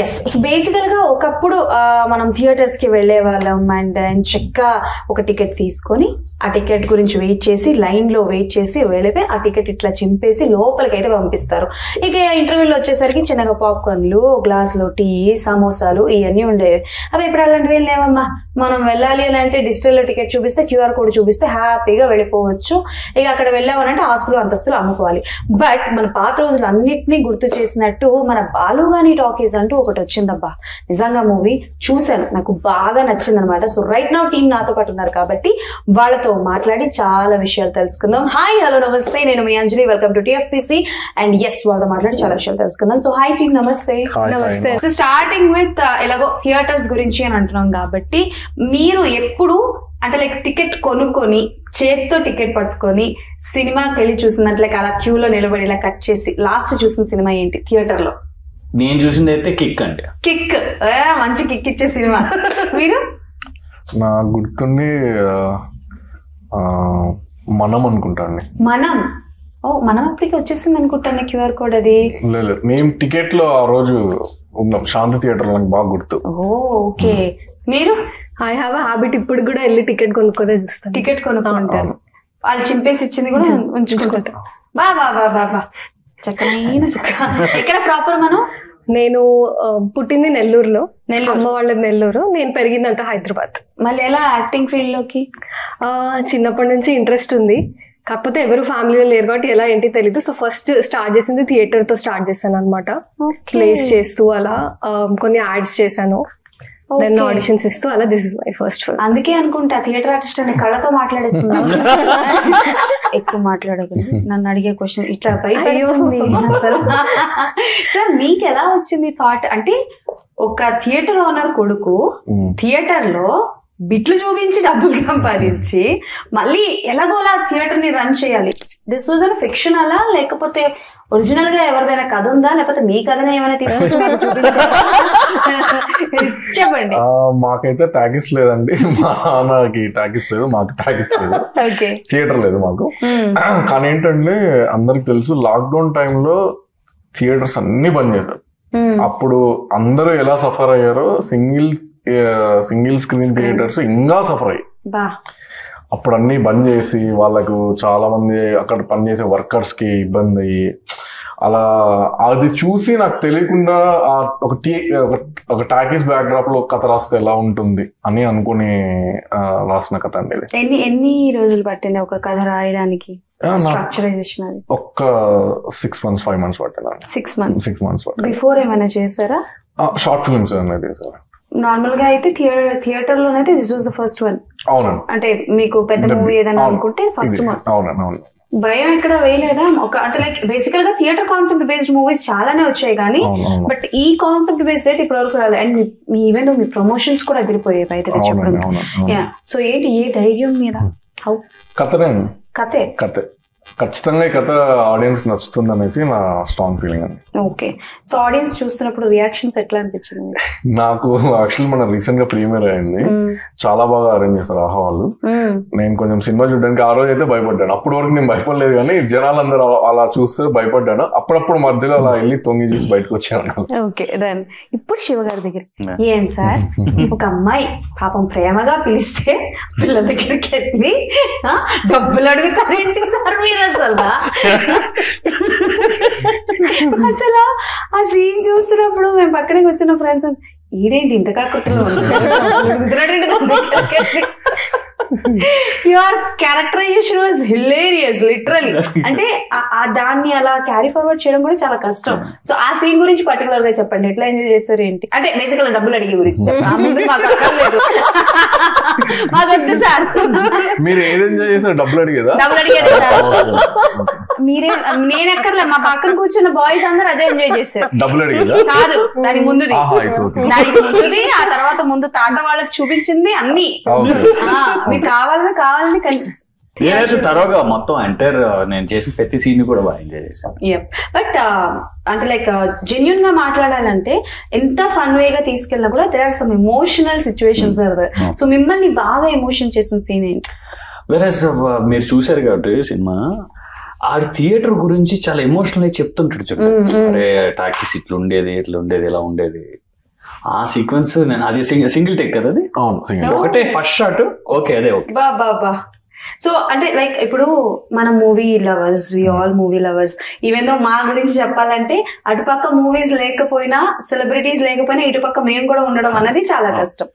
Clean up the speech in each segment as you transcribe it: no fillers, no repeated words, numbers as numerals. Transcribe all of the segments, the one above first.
Yes. So బేసికల్ గా ఒకప్పుడు మనం థియేటర్స్ కి వెళ్లే వాళ్ళం అండ్ చక్కగా ఒక టికెట్ తీసుకొని ఆ టికెట్ గురించి వెయిట్ చేసి లైన్ లో వెయిట్ చేసి వెళితే ఆ టికెట్ ఇట్లా చింపేసి లోపలికి అయితే పంపిస్తారు. ఇక ఇంటర్వ్యూలో వచ్చేసరికి చిన్నగా పాప్కార్న్లు, గ్లాసులో టీ, సమోసాలు ఇవన్నీ ఉండేవి. అవి ఇప్పుడు అలాంటివి లేవమ్మా. మనం వెళ్ళాలి అని అంటే డిజిటల్ టికెట్ చూపిస్తే QR కోడ్ చూపిస్తే హ్యాపీగా వెళ్ళిపోవచ్చు. ఇక అక్కడ వెళ్ళామనంటే ఆస్తులు అంతస్తులు అమ్ముకోవాలి. బట్ మన పాత రోజులు అన్నిటినీ గుర్తు చేసినట్టు మన బాలుగాని టాకీస్ అంటూ ఒకటి వచ్చిందబ్బా. నిజంగా మూవీ చూశాను, నాకు బాగా నచ్చింది అనమాట. సో రైట్ నౌ టీమ్ నాతో పాటు ఉన్నారు కాబట్టి వాళ్ళతో మాట్లాడి చాలా విషయాలు తెలుసుకుందాం. హాయ్, హలో, నమస్తే. నేను మీ Anjali, welcome to TFPC. And yes, వాళ్ళతో మాట్లాడి చాలా విషయాలు తెలుసుకుందాం. సో హాయ్ టీమ్, నమస్తే. నమస్తే. సో స్టార్టింగ్ విత్ ఎలాగో థియేటర్స్ గురించి అని అంటున్నాం కాబట్టి మీరు ఎప్పుడు అంటే లైక్ టికెట్ కొనుక్కొని చేత్తో టికెట్ పట్టుకొని సినిమాకి వెళ్ళి చూసినట్లయితే అలా క్యూలో నిలబడి ఇలా కట్ చేసి లాస్ట్ చూసిన సినిమా ఏంటి థియేటర్ లో? నేను చూసింది అయితే కిక్ అండి. కిక్, మంచి కిక్ ఇచ్చే సినిమా. మీరు? నా గుర్తుండి మనం అనుకుంటాండి. మనం మనం అప్పటికి వచ్చేసింది అనుకుంటాను QR కోడ్. అది లేదు, మేము టికెట్ లో ఆ రోజు ఉన్నాం శాంతి థియేటర్. నాకు బాగా గుర్తు. ఓకే. మీరు? ఐ హావ్ అ హ్యాబిట్, ఇప్పుడు కూడా వెళ్ళి టికెట్ కొనుక్కోదే చూస్తాను. టికెట్ కొనుక్కుంటారు, వాళ్ళు చింపేసి ఇచ్చింది కూడా ఉంచుకుంటారు. బా బా బా బా బా, చక్కనైన చుక్క. ఎక్కడ ప్రాపర్ మనం? నేను పుట్టింది నెల్లూరులో, అమ్మ వాళ్ళది నెల్లూరు, నేను పెరిగిందంతా హైదరాబాద్. మళ్ళీ ఎలా యాక్టింగ్ ఫీల్డ్ లోకి? చిన్నప్పటి నుంచి ఇంట్రెస్ట్ ఉంది, కాకపోతే ఎవరు ఫ్యామిలీలో లేరు కాబట్టి ఎలా ఏంటి తెలీదు. సో ఫస్ట్ స్టార్ట్ చేసింది థియేటర్ తో స్టార్ట్ చేశాను అనమాట. ప్లేస్ చేస్తూ అలా కొన్ని యాడ్స్ చేశాను, దెన్ ఆడిషన్స్ ఇస్తూ అలా. This is my first film. అందుకే అనుకుంటా థియేటర్ ఆర్టిస్ట్ అని కళ్ళతో మాట్లాడేస్తున్నా. ఎక్కువ మాట్లాడకండి, నన్ను అడిగే క్వశ్చన్ ఇట్లా భయపడుతుంది అసలు. సార్, మీకు ఎలా వచ్చింది థాట్? అంటే ఒక థియేటర్ ఓనర్ కొడుకు థియేటర్ లో బిట్లు చూపించి డబ్బులు సంపాదించి మళ్ళీ ఎలాగోలా థియేటర్ ని రన్ చేయాలి. దిస్ వాజ్ అన్ ఫిక్షన్ అలా, లేకపోతే ఒరిజినల్ గా ఎవరిదైనా కథ ఉందా, లేకపోతే మీ కథనే ఏమైనా తీసుకొచ్చి చెప్పండి. మాకైతే టాకీస్ లేదండి, మా నాన్నకి టాకీస్ లేదు, మాకు టాకీస్ లేదు, థియేటర్ లేదు మాకు. కానీ ఏంటంటే అందరికి తెలుసు లాక్డౌన్ టైంలో థియేటర్స్ అన్ని బంద్ చేశారు. అప్పుడు అందరూ ఎలా సఫర్ అయ్యారో సింగిల్ స్క్రీన్ థియేటర్స్ ఇంకా సఫర్ అయ్యాయి. అప్పుడు అన్ని బంద్ చేసి వాళ్ళకు చాలా మంది అక్కడ పనిచేసే వర్కర్స్ కి ఇబ్బంది అయ్యి అలా అది చూసి నాకు తెలియకుండా ఒక టాకీస్ బ్యాక్ డ్రాప్ లో కథ రాస్తే ఎలా ఉంటుంది అని అనుకుని రాసిన కథ అండి. ఎన్ని రోజులు పట్టింది ఒక కథ రాయడానికి? స్ట్రక్చరైజేషన్ అది ఒక్క 6 months 5 months పట్టింది. 6 months. 6 months. బిఫోర్ ఏమైనా చేసారా? షార్ట్ ఫిల్మ్స్ అనేది చేశారు. నార్మల్ గా అయితే థియేటర్ లోనైతే this was the first one. అవునండి. అంటే మీకు పెద్ద మూవీ ఏదైనా అనుకుంటే ఫస్ట్ వన్. అవునండి. భయం ఇక్కడ వేయలేదా? ఒక అంటే లైక్ బేసికల్ గా థియేటర్ కాన్సెప్ట్ బేస్డ్ మూవీస్ చాలానే వచ్చాయి కానీ బట్ ఈ కాన్సెప్ట్ బేస్డ్ అయితే ఇప్పటి వరకు రాలేదు. And me event me promotions కూడా అదిరిపోయాయి బయట చెప్పడం. సో ఏంటి ఏ ధైర్యం మీద? కథే ఖచ్చితంగా ఈ కథ ఆడియన్స్ కి నచ్చుతుంది అనేసి నా స్ట్రాంగ్ ఫీలింగ్ అండి. ఓకే. సో ఆడియన్స్ చూస్తున్నప్పుడు రియాక్షన్స్ ఎట్లా అనిపించింది? నాకు యాక్చువల్లీ మన రీసెంట్ గా ప్రీమియర్ అయింది, చాలా బాగా అరేంజ్ చేస్తారు ఆహా వాళ్ళు. నేను కొంచెం సినిమా చూడడానికి ఆ రోజు అయితే భయపడ్డాను. అప్పటి వరకు నేను భయపడలేదు కానీ జనాలందరూ అలా చూస్తే భయపడ్డాను. అప్పుడప్పుడు మధ్యలో అలా వెళ్ళి తొంగి చూసి బయటకు వచ్చాను. Okay done. ఇప్పుడు శివ గారి దగ్గర ఏం సార్, ఒక అమ్మాయి పాపం ప్రేమగా పిలిస్తే పిల్ల దగ్గరికి వెళ్ళి డబ్బులు అడుగుతారేంటి సార్ మీరు? అసలు ఆ సీన్ చూస్తున్నప్పుడు మేము పక్కనే వచ్చిన ఫ్రెండ్స్ ఈడేంటి ఇంత కాకృతిలో your characterisation was hilarious literally. అంటే దాన్ని అలా క్యారీ ఫార్వర్డ్ చేయడం కూడా చాలా కష్టం. సో ఆ సీన్ గురించి పర్టికులర్ గా చెప్పండి, ఎట్లా ఎంజాయ్ చేస్తారు ఏంటి? అంటే బేసికల్ డబ్బులు అడిగే గురించి చెప్పండి. మాకొద్దు సార్. మీరు ఏది ఎంజాయ్ చేస్తారు? డబ్బులు అడిగేదా? డబ్బులు అడిగేది సార్. మీరే నేను ఎక్కర్లే, మా పక్కన కూర్చున్న బాయ్స్ అందరూ అదే ఎంజాయ్ చేశారు. డబ్బులు అడిగేదా? కాదు, దానికి ముందుది ఆ తర్వాత ముందు తాత వాళ్ళకి చూపించింది అన్ని. మీకు కావాలని నేనైతే తరోగా మొత్తం ఎంటైర్ నేను చేసిన ప్రతి సీన్ కూడా బాగా ఎంజాయ్ చేశాను. బట్ అంటే లైక్ జెన్యున్ గా మాట్లాడాలంటే ఎంత ఫన్ వేగా తీసుకెళ్ళినా కూడా there are some emotional situations are there. So మిమ్మల్ని బాగా ఎమోషన్ చేసిన సీన్ ఏంటి? వేరే మీరు చూసారు కాబట్టి సినిమా ఆ థియేటర్ గురించి చాలా ఎమోషనల్ అయి చెప్తుంటాడు చూడండి. అరే టాకీస్ ఇట్లా ఉండేది ఇలా ఉండేది. ఆ సీక్వెన్స్ అది సింగిల్ టేక్ కదా అది. ఒకటే ఫస్ట్ షాట్. ఓకే అదే ఓకే బా. సో అంటే లైక్ ఇప్పుడు మనం movie lovers, we all movie lovers. Even though మా గురించి చెప్పాలంటే అటుపక్క మూవీస్ లేకపోయినా, సెలబ్రిటీస్ లేకపోయినా, ఇటుపక్క మేము కూడా ఉండడం అన్నది చాలా కష్టం.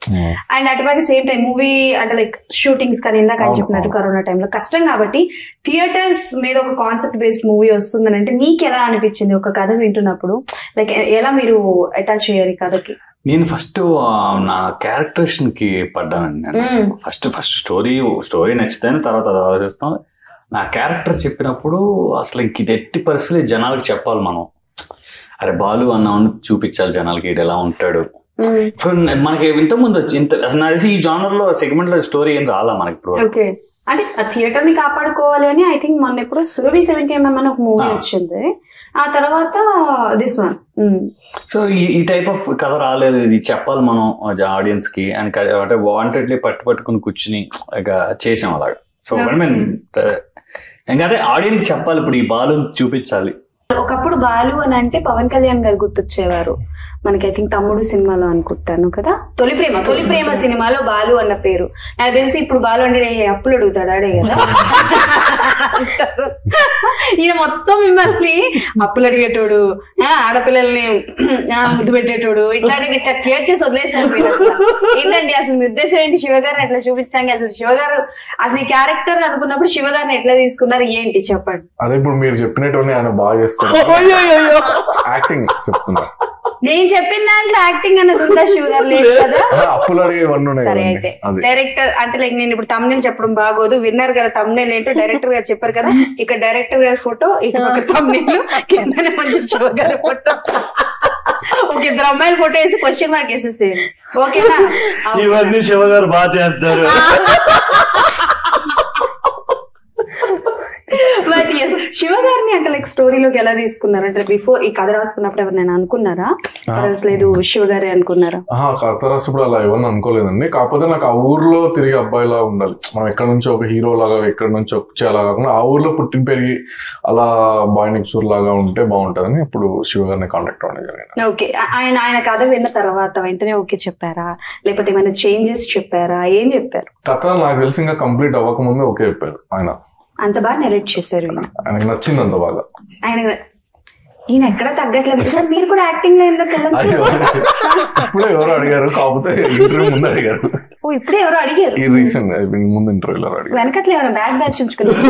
అండ్ అటుపక్క సేమ్ టైం మూవీ అంటే లైక్ షూటింగ్స్ కానీ ఇందాక అని చెప్పినట్టు కరోనా టైంలో కష్టం కాబట్టి థియేటర్స్ మీద ఒక కాన్సెప్ట్ బేస్డ్ మూవీ వస్తుందని అంటే మీకు ఎలా అనిపించింది ఒక కథ వింటున్నప్పుడు? లైక్ ఎలా మీరు అటాచ్ అయ్యారు కథకి? నేను ఫస్ట్ నా క్యారెక్టరేషన్ కి పడ్డానండి. ఫస్ట్ స్టోరీ నచ్చితేనే తర్వాత అది ఆలోచిస్తాం. నా క్యారెక్టర్ చెప్పినప్పుడు అసలు ఇంక ఇది ఎట్టి పరిస్థితి జనాలకు చెప్పాలి మనం. అరే బాలు అన్న చూపించాలి జనాలకి ఇది ఎలా ఉంటాడు. ఇప్పుడు మనకి ఇంతకుముందు ఈ జానర్ లో సెగ్మెంట్ లో స్టోరీ ఏం రాలా మనకి ఇప్పుడు. అంటే ఆ థియేటర్ ని కాపాడుకోవాలి అని ఐ థింక్ మొన్న ఎప్పుడు సురభి 70mm అని ఒక మూవీ వచ్చింది. ఆ తర్వాత దిస్ వన్. సో ఈ టైప్ ఆఫ్ కథ రాలేదు, ఇది చెప్పాలి మనం ఆడియన్స్ కి అని అంటే వాంటెడ్లీ పట్టుకుని కూర్చుని ఇక చేసాం అలాగా. సో ఇంకా అదే ఆడియన్స్ చెప్పాలి, ఇప్పుడు ఈ బాలు చూపించాలి. ఒకప్పుడు బాలు అని అంటే పవన్ కళ్యాణ్ గారు గుర్తొచ్చేవారు మనకి. ఐ థింక్ తమ్ముడు సినిమాలో అనుకుంటాను కదా, తొలి ప్రేమ సినిమాలో బాలు అన్న పేరు. నాకు తెలిసి ఇప్పుడు బాలు అంటే అప్పులు అడుగుతాడు ఆడే కదా. ఈయన మొత్తం మిమ్మల్ని అప్పులు అడిగేటోడు, ఆడపిల్లల్ని ముద్దు పెట్టేటోడు, ఇట్లా క్రియేట్ చేసి వదిలేసారు. ఏంటండి అసలు మీ ఉద్దేశం ఏంటి శివగారిని ఎట్లా చూపించడానికి? అసలు శివగారు అసలు ఈ క్యారెక్టర్ అనుకున్నప్పుడు శివగారిని ఎట్లా తీసుకున్నారు ఏంటి చెప్పండి. అదే ఇప్పుడు మీరు చెప్పినట్టు ఆయన బాగా చేస్తారు, యాక్టింగ్ చెప్తున్నారు. నేను చెప్పిన దాంట్లో యాక్టింగ్ అన్నది ఉందా శివ గారు? లేదు కదా. సరే అయితే డైరెక్టర్ అంటే లైక్ నేను ఇప్పుడు తమ్నేల్ చెప్పడం బాగోదు, విన్నారు కదా తమ్నేల్ ఏంటో, డైరెక్టర్ గారు చెప్పారు కదా. ఇక్కడ డైరెక్టర్ గారి ఫోటో, ఇటు ఒక తమ్నేల్, కిందనే మంచి శివ గారి ఫోటో, ఒక ఇద్దరు అమ్మాయిల ఫోటో వేసి క్వశ్చన్ మార్క్ వేసేసేయండి. ఓకేనా? ఇవన్నీ శివ గారు బాగా చేస్తారు. బట్ ఎస్ శివ గారిని అంటే లైక్ స్టోరీలోకి ఎలా తీసుకున్నారు? అంటే బిఫోర్ ఈ కథ రాసుకున్నప్పుడు ఎవరైనా అనుకున్నారా? లేదు శివ గారే అనుకున్నారా? కథ రాసినప్పుడు అలా ఎవరిని అనుకోలేదండి. కాకపోతే నాకు ఆ ఊర్లో తిరిగి అబ్బాయిలా ఉండాలి, మనం ఎక్కడ నుంచి ఒక హీరో లాగా ఎక్కడ నుంచి అలా కాకుండా ఆ ఊర్లో పుట్టిన పెరిగి అలా బాయ్ నెక్చూర్ లాగా ఉంటే బాగుంటుందని ఇప్పుడు శివ గారిని కాంటాక్ట్ అవ్వడం జరిగింది. ఓకే. ఆయన కథ విన్న తర్వాత వెంటనే ఓకే చెప్పారా, లేకపోతే ఏమైనా చేంజెస్ చెప్పారా? ఏం చెప్పారు? కథ నాకు తెలిసి ఇంకా కంప్లీట్ అవ్వకముందే ఓకే చెప్పారు ఆయన. అంత బాగా నెరేట్ చేశారు. ఆయనకు నచ్చింది అంత బాగా. ఈయన ఎక్కడ తగ్గట్లేదు సార్. మీరు కూడా యాక్టింగ్ లో ఎందుకు వెళ్ళచ్చు? ఇప్పుడే ఎవరు అడిగారు, కాకపోతే ఇంటర్వ్యూ ముందు అడిగారు. ఓ ఇప్పుడే ఎవరో అడిగారు? ఈ రీసెంట్ ముందు ఇంటర్వ్యూలో అడిగారు. వెనకట్లే ఏమైనా బ్యాగ్ బ్యాచ్ ఉంచుకున్నారు?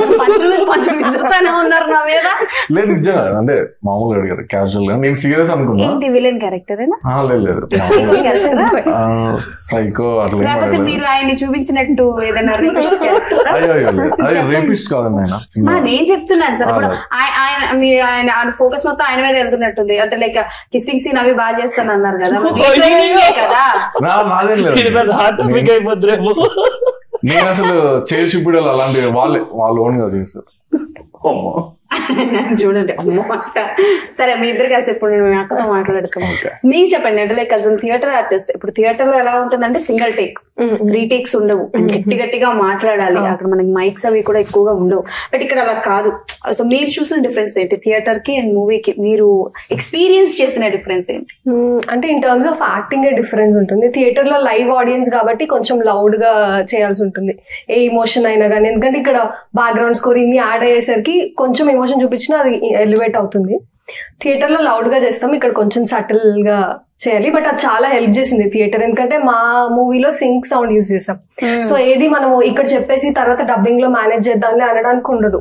విసురుతానే ఉన్నారు నా మీద. లేదు నిజంగా అంటే మామూలుగా అడిగారు, క్యాజువల్ గా. నేను సీరియస్ అనుకున్నా. ఏంటి విలన్ క్యారెక్టర్? లేదు సైకో అట్లా. లేకపోతే మీరు ఆయన్ని చూపించినట్టు ఏదైనా అది రేపిస్ట్ కాదండి ఆయన. నేను చెప్తున్నాను సార్, ఇప్పుడు ఆయన ఫోకస్ మొత్తం ఆయన మీద వెళ్తున్నట్టుంది. అంటే లైక్ కిస్సింగ్ సీన్ అవి బాగా చేస్తాను అన్నారు కదా కదా. నాదేం లేదు, నేను అసలు చేసి ఇప్పుడు అలాంటి వాళ్ళు ఓన్ గా చేస్తారు. చూడండి అమ్మో అంట. సరే మీ ఇద్దరు కలిసి ఇప్పుడు నేను అక్కతో మాట్లాడుతున్నాం. మీకు చెప్పండి అంటే లైక్ అసలు థియేటర్ ఆర్టిస్ట్ ఇప్పుడు థియేటర్ లో ఎలా ఉంటుందంటే సింగిల్ టేక్, రీటేక్స్ ఉండవు, గట్టి గట్టిగా మాట్లాడాలి, అక్కడ మనకి మైక్స్ అవి కూడా ఎక్కువగా ఉండవు. బట్ ఇక్కడ అలా కాదు. సో మీరు చూసిన డిఫరెన్స్ ఏంటి థియేటర్ కి అండ్ మూవీకి? మీరు ఎక్స్పీరియన్స్ చేసిన డిఫరెన్స్ ఏంటి? అంటే in terms of acting difference ఉంటుంది. థియేటర్ లో లైవ్ ఆడియన్స్ కాబట్టి కొంచెం లౌడ్ గా చేయాల్సి ఉంటుంది ఏ ఇమోషన్ అయినా కానీ, ఎందుకంటే ఇక్కడ బ్యాక్గ్రౌండ్ స్కోర్ ఇన్ని యాడ్ అయ్యేసరికి కొంచెం ఎమోషన్ చూపించినా అది ఎలివేట్ అవుతుంది. థియేటర్ లో లౌడ్ గా చేస్తాం, ఇక్కడ కొంచెం సటిల్ గా చేయాలి. బట్ అది చాలా హెల్ప్ చేసింది థియేటర్, ఎందుకంటే మా మూవీలో సింక్ సౌండ్ యూజ్ చేసాం. సో ఏది మనము ఇక్కడ చెప్పేసి తర్వాత డబ్బింగ్ లో మేనేజ్ చేద్దాం అనడానికి ఉండదు.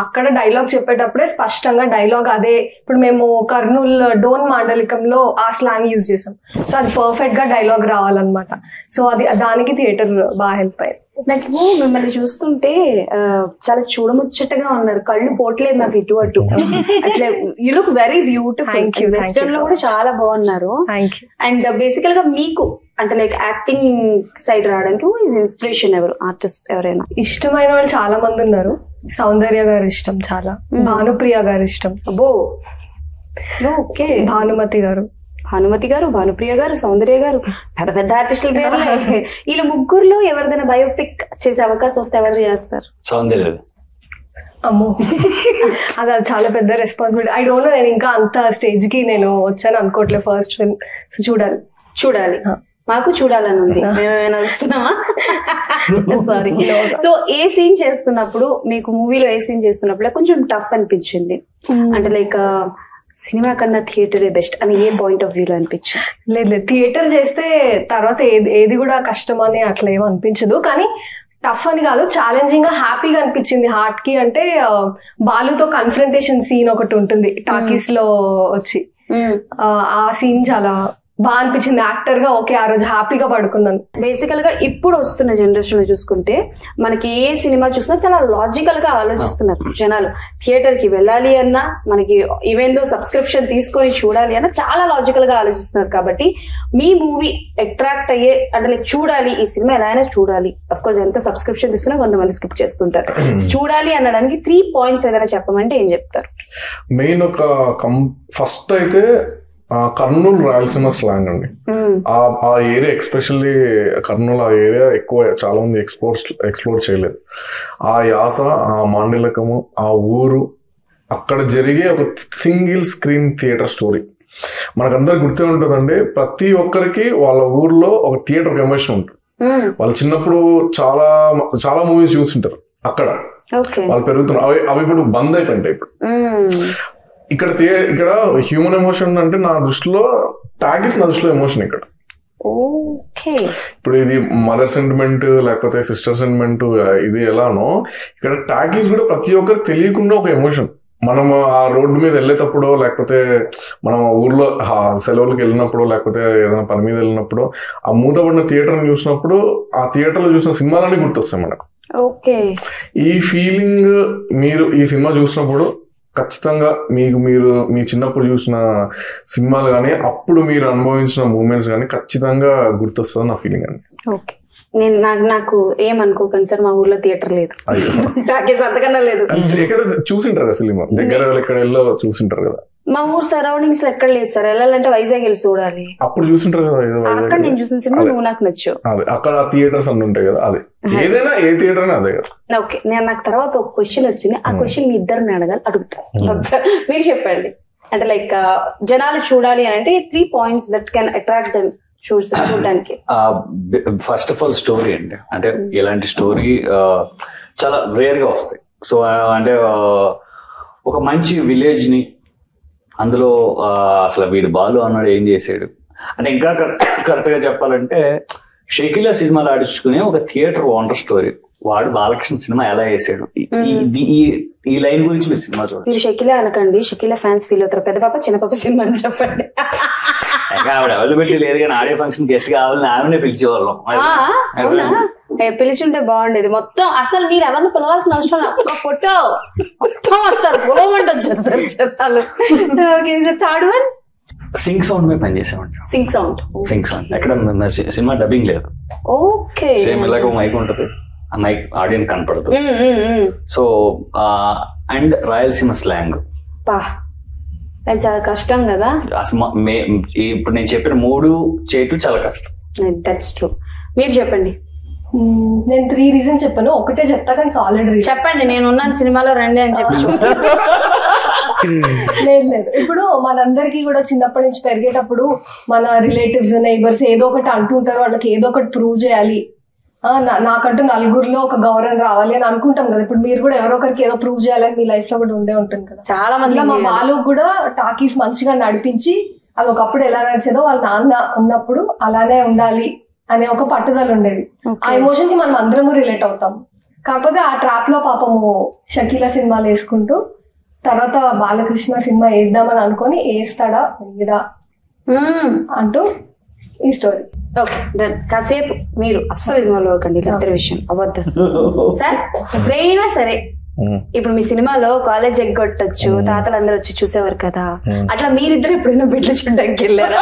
అక్కడ డైలాగ్ చెప్పేటప్పుడే స్పష్టంగా డైలాగ్ అదే. ఇప్పుడు మేము కర్నూల్ డోన్ మాండలికంలో ఆ స్లాంగ్ యూజ్ చేసాం. సో అది పర్ఫెక్ట్ గా డైలాగ్ రావాలన్నమాట. సో అది దానికి థియేటర్ బాగా హెల్ప్ అయ్యింది. నాకు మిమ్మల్ని చూస్తుంటే చాలా చూడముచ్చటగా ఉన్నారు, కళ్ళు పోట్లేదు నాకు ఇటు అటు. అట్లా you look very beautiful. Western లో కూడా చాలా బాగున్నారు. అండ్ బేసికల్ గా మీకు అంటే లైక్ యాక్టింగ్ సైడ్ రావడానికి హూ ఇస్ ఇన్స్పిరేషన్? ఎవరు ఆర్టిస్ట్ ఎవరైనా ఇష్టమైన వాళ్ళు చాలా మంది ఉన్నారు. సౌందర్య గారు ఇష్టం చాలా, భానుప్రియ గారు ఇష్టం. అబ్బో ఓకే. భానుమతి గారు, భానుప్రియ గారు, సౌందర్య గారు, పెద్ద పెద్ద ఆర్టిస్టుల పేరు. వీళ్ళ ముగ్గురులో ఎవరిదైనా బయోపిక్ చేసే అవకాశం వస్తే ఎవరిది చేస్తారు? అమ్మో అది చాలా పెద్ద రెస్పాన్సిబిలిటీ. ఐ డోంట్ నో, నేను ఇంకా అంత స్టేజ్ కి నేను వచ్చాను అనుకోవట్లేదు ఫస్ట్ ఫిల్మ్. సో చూడాలి మాకు చూడాలని ఉంది. మేమేమైనా వస్తున్నామా? సారీ. సో ఏ సీన్ చేస్తున్నప్పుడు మీకు మూవీలో ఏ సీన్ చేస్తున్నప్పుడు కొంచెం టఫ్ అనిపించింది అంటే లైక్ సినిమా కన్నా థియేటరే బెస్ట్ అని ఏ పాయింట్ ఆఫ్ వ్యూలో అనిపించింది? లేదు, థియేటర్ చేస్తే తర్వాత ఏది కూడా కష్టం అని అట్లా ఏం అనిపించదు. కానీ టఫ్ అని కాదు, ఛాలెంజింగ్ గా హ్యాపీగా అనిపించింది హార్ట్ కి. అంటే బాలుతో కన్ఫ్రంటేషన్ సీన్ ఒకటి ఉంటుంది టాకీస్ లో వచ్చి, ఆ సీన్ చాలా బాగా అనిపించింది. యాక్టర్ గా ఓకే, ఆ రోజు హ్యాపీగా పడుకున్నాను. బేసికల్ గా ఇప్పుడు వస్తున్న జనరేషన్ లో చూసుకుంటే మనకి ఏ సినిమా చూసినా చాలా లాజికల్ గా ఆలోచిస్తున్నారు జనాలు. థియేటర్ కి వెళ్ళాలి అన్నా, మనకి ఈవెన్ దో సబ్స్క్రిప్షన్ తీసుకొని చూడాలి అన్నా చాలా లాజికల్ గా ఆలోచిస్తున్నారు. కాబట్టి మీ మూవీ అట్రాక్ట్ అయ్యే అంటే లైక్ చూడాలి, ఈ సినిమా ఎలా అయినా చూడాలి. అఫ్ కోర్స్ ఎంత సబ్స్క్రిప్షన్ తీసుకున్నా కొంతమంది స్కిప్ చేస్తుంటారు. చూడాలి అనడానికి 3 points ఏదైనా చెప్పమంటే ఏం చెప్తారు? మెయిన్ ఒక ఫస్ట్ అయితే కర్నూలు రాయలసీమ స్లాంగ్ అండి. ఆ ఏరియా ఎక్స్పెషల్లీ కర్నూలు ఆ ఏరియా ఎక్కువ చాలా మంది ఎక్స్ప్లోర్ చేయలేదు. ఆ యాస, ఆ మాండలికము, ఆ ఊరు, అక్కడ జరిగే ఒక సింగిల్ స్క్రీన్ థియేటర్ స్టోరీ మనకందరికి గుర్తే ఉంటుందండి. ప్రతి ఒక్కరికి వాళ్ళ ఊర్లో ఒక థియేటర్ ఎమోషన్ ఉంటుంది. వాళ్ళు చిన్నప్పుడు చాలా చాలా మూవీస్ చూస్తుంటారు అక్కడ, వాళ్ళు పెరుగుతున్నారు. అవి ఇప్పుడు బంద్ అయిపోయింటాయి. ఇప్పుడు ఇక్కడ హ్యూమన్ ఎమోషన్ అంటే నా దృష్టిలో టాకీస్ నా దృష్టిలో ఎమోషన్. ఇక్కడ ఇప్పుడు ఇది మదర్ సెంటిమెంట్ లేకపోతే సిస్టర్ సెంటిమెంట్ ఇది ఎలానో ఇక్కడ టాకీస్ కూడా ప్రతి ఒక్కరికి తెలియకుండా ఒక ఎమోషన్. మనం ఆ రోడ్డు మీద వెళ్ళేటప్పుడు, లేకపోతే మనం ఊర్లో సెలవులకు వెళ్ళినప్పుడు, లేకపోతే ఏదైనా పని మీద వెళ్ళినప్పుడు ఆ మూతపడిన థియేటర్ని చూసినప్పుడు ఆ థియేటర్లో చూసిన సినిమాలన్నీ గుర్తొస్తాయి మనకు. ఈ ఫీలింగ్ మీరు ఈ సినిమా చూసినప్పుడు ఖచ్చితంగా మీరు మీ చిన్నప్పుడు చూసిన సినిమాలు కానీ అప్పుడు మీరు అనుభవించిన మూమెంట్స్ కానీ ఖచ్చితంగా గుర్తొస్తుంది నా ఫీలింగ్ అండి. ఓకే, నాకు ఏమనుకోకండి సార్, మా ఊర్లో థియేటర్ లేదు, అంతకన్నా లేదు. ఎక్కడ చూసింటారు కదా ఫిలిం, దగ్గర ఎక్కడ వెళ్ళో చూసింటారు కదా. మా ఊరు సరౌండింగ్స్ లో ఎక్కడ లేదు సార్. వెళ్ళాలంటే వైజాగ్ వెళ్ళి చూడాలి. అప్పుడు చూసింటారు కదా అక్కడ నేను చూసిన సినిమా నువ్వు నాకు నచ్చు. అదే అక్కడ థియేటర్స్ అన్ని ఉంటాయి కదా, అదే ఏదైనా ఏ థియేటర్ అయినా అదే కదా. ఓకే, నేను నాకు తర్వాత ఒక క్వశ్చన్ వచ్చింది. ఆ క్వశ్చన్ మీ ఇద్దరిని అడుగుతాను. మీరు చెప్పండి. అంటే లైక్ జనాలు చూడాలి అని అంటే 3 points that can attract them చూడడానికి. ఫస్ట్ ఆఫ్ ఆల్ స్టోరీ అండి. అంటే ఇలాంటి స్టోరీ చాలా రేర్ గా వస్తాయి. సో అంటే ఒక మంచి విలేజ్ ని, అందులో అసలు వీడు బాలు అన్నాడు ఏం చేసాడు అంటే, ఇంకా కరెక్ట్ గా చెప్పాలంటే షకీలా సినిమాలు ఆడించుకునే ఒక థియేటర్ ఓనర్ స్టోరీ. వాడు బాలకృష్ణ సినిమా ఎలా వేసాడు, ఈ లైన్ గురించి మీరు సినిమా చూడండి. మీరు షకీలా అనకండి, షకీలా ఫ్యాన్స్ ఫీల్ అవుతారు. పెద్ద పాప చిన్న పాప సినిమా అని చెప్పండి. ఆవిడ అవైలబిలిటీ లేదు కానీ ఆడియో ఫంక్షన్ గెస్ట్ కావాలని ఆమెనే పిలిచేవాళ్ళం. పిలిచుంటే బాగుండేది. మొత్తం అసలు మీరు ఎవరిని పిలవాల్సిన అవసరం లేదు. ఒక ఫోటో మొత్తం వస్తారు, పొలవంటి వచ్చేస్తారు జనాలు. థర్డ్ వన్ సింగ్ సౌండ్ మీద పనిచేసామండి. సింగ్ సౌండ్ ఎక్కడ సినిమా డబ్బింగ్ లేదు. ఓకే, సేమ్ ఇలాగ మైక్ ఉంటది, ఆ మైక్ ఆడియన్స్ కనపడదు. సో అండ్ రాయలసీమ స్లాంగ్ చాలా కష్టం కదా. ఇప్పుడు నేను చెప్పిన 3 చేయటం చాలా కష్టం. That's true. మీరు చెప్పండి. నేను 3 reasons చెప్పాను, ఒకటే చెప్తా కానీ సాలిడ్ చెప్పండి. నేను ఉన్నాను సినిమాలో రండి అని చెప్పి. లేదు, ఇప్పుడు మనందరికీ కూడా చిన్నప్పటి నుంచి పెరిగేటప్పుడు మన రిలేటివ్స్, నైబర్స్ ఏదో ఒకటి అంటుంటారు, వాళ్ళకి ఏదో ఒకటి ప్రూవ్ చేయాలి, నాకంటూ నలుగురిలో ఒక గౌరవం రావాలి అని అనుకుంటాం కదా. ఇప్పుడు మీరు కూడా ఎవరో ఒకరికి ఏదో ప్రూవ్ చేయాలని మీ లైఫ్ లో కూడా ఉండే ఉంటుంది కదా. చాలా మంది మా బాలు కూడా టాకీస్ మంచిగా నడిపించి, అది ఒకప్పుడు ఎలా నడిచేదో వాళ్ళ నాన్న ఉన్నప్పుడు అలానే ఉండాలి అనే ఒక పట్టుదల ఉండేది. ఆ ఎమోషన్ కి మనం అందరము రిలేట్ అవుతాం. కాకపోతే ఆ ట్రాప్ లో పాపము షకీలా సినిమాలు వేసుకుంటూ తర్వాత బాలకృష్ణ సినిమా వేద్దామని అనుకొని వేస్తాడా లేదా అంటూ ఈ స్టోరీ. ఓకే, కాసేపు మీరు అస్సలు ఇన్వాల్వ్ అవ్వకండి. ఇద్దరు విషయం అవ్వద్దు సార్. ఎప్పుడైనా సరే ఇప్పుడు మీ సినిమాలో కాలేజ్ ఎగ్గొట్టచ్చు, తాతలు అందరూ వచ్చి చూసేవారు కదా, అట్లా మీరిద్దరు ఎప్పుడైనా బిడ్డలు చూడడానికి వెళ్ళారా?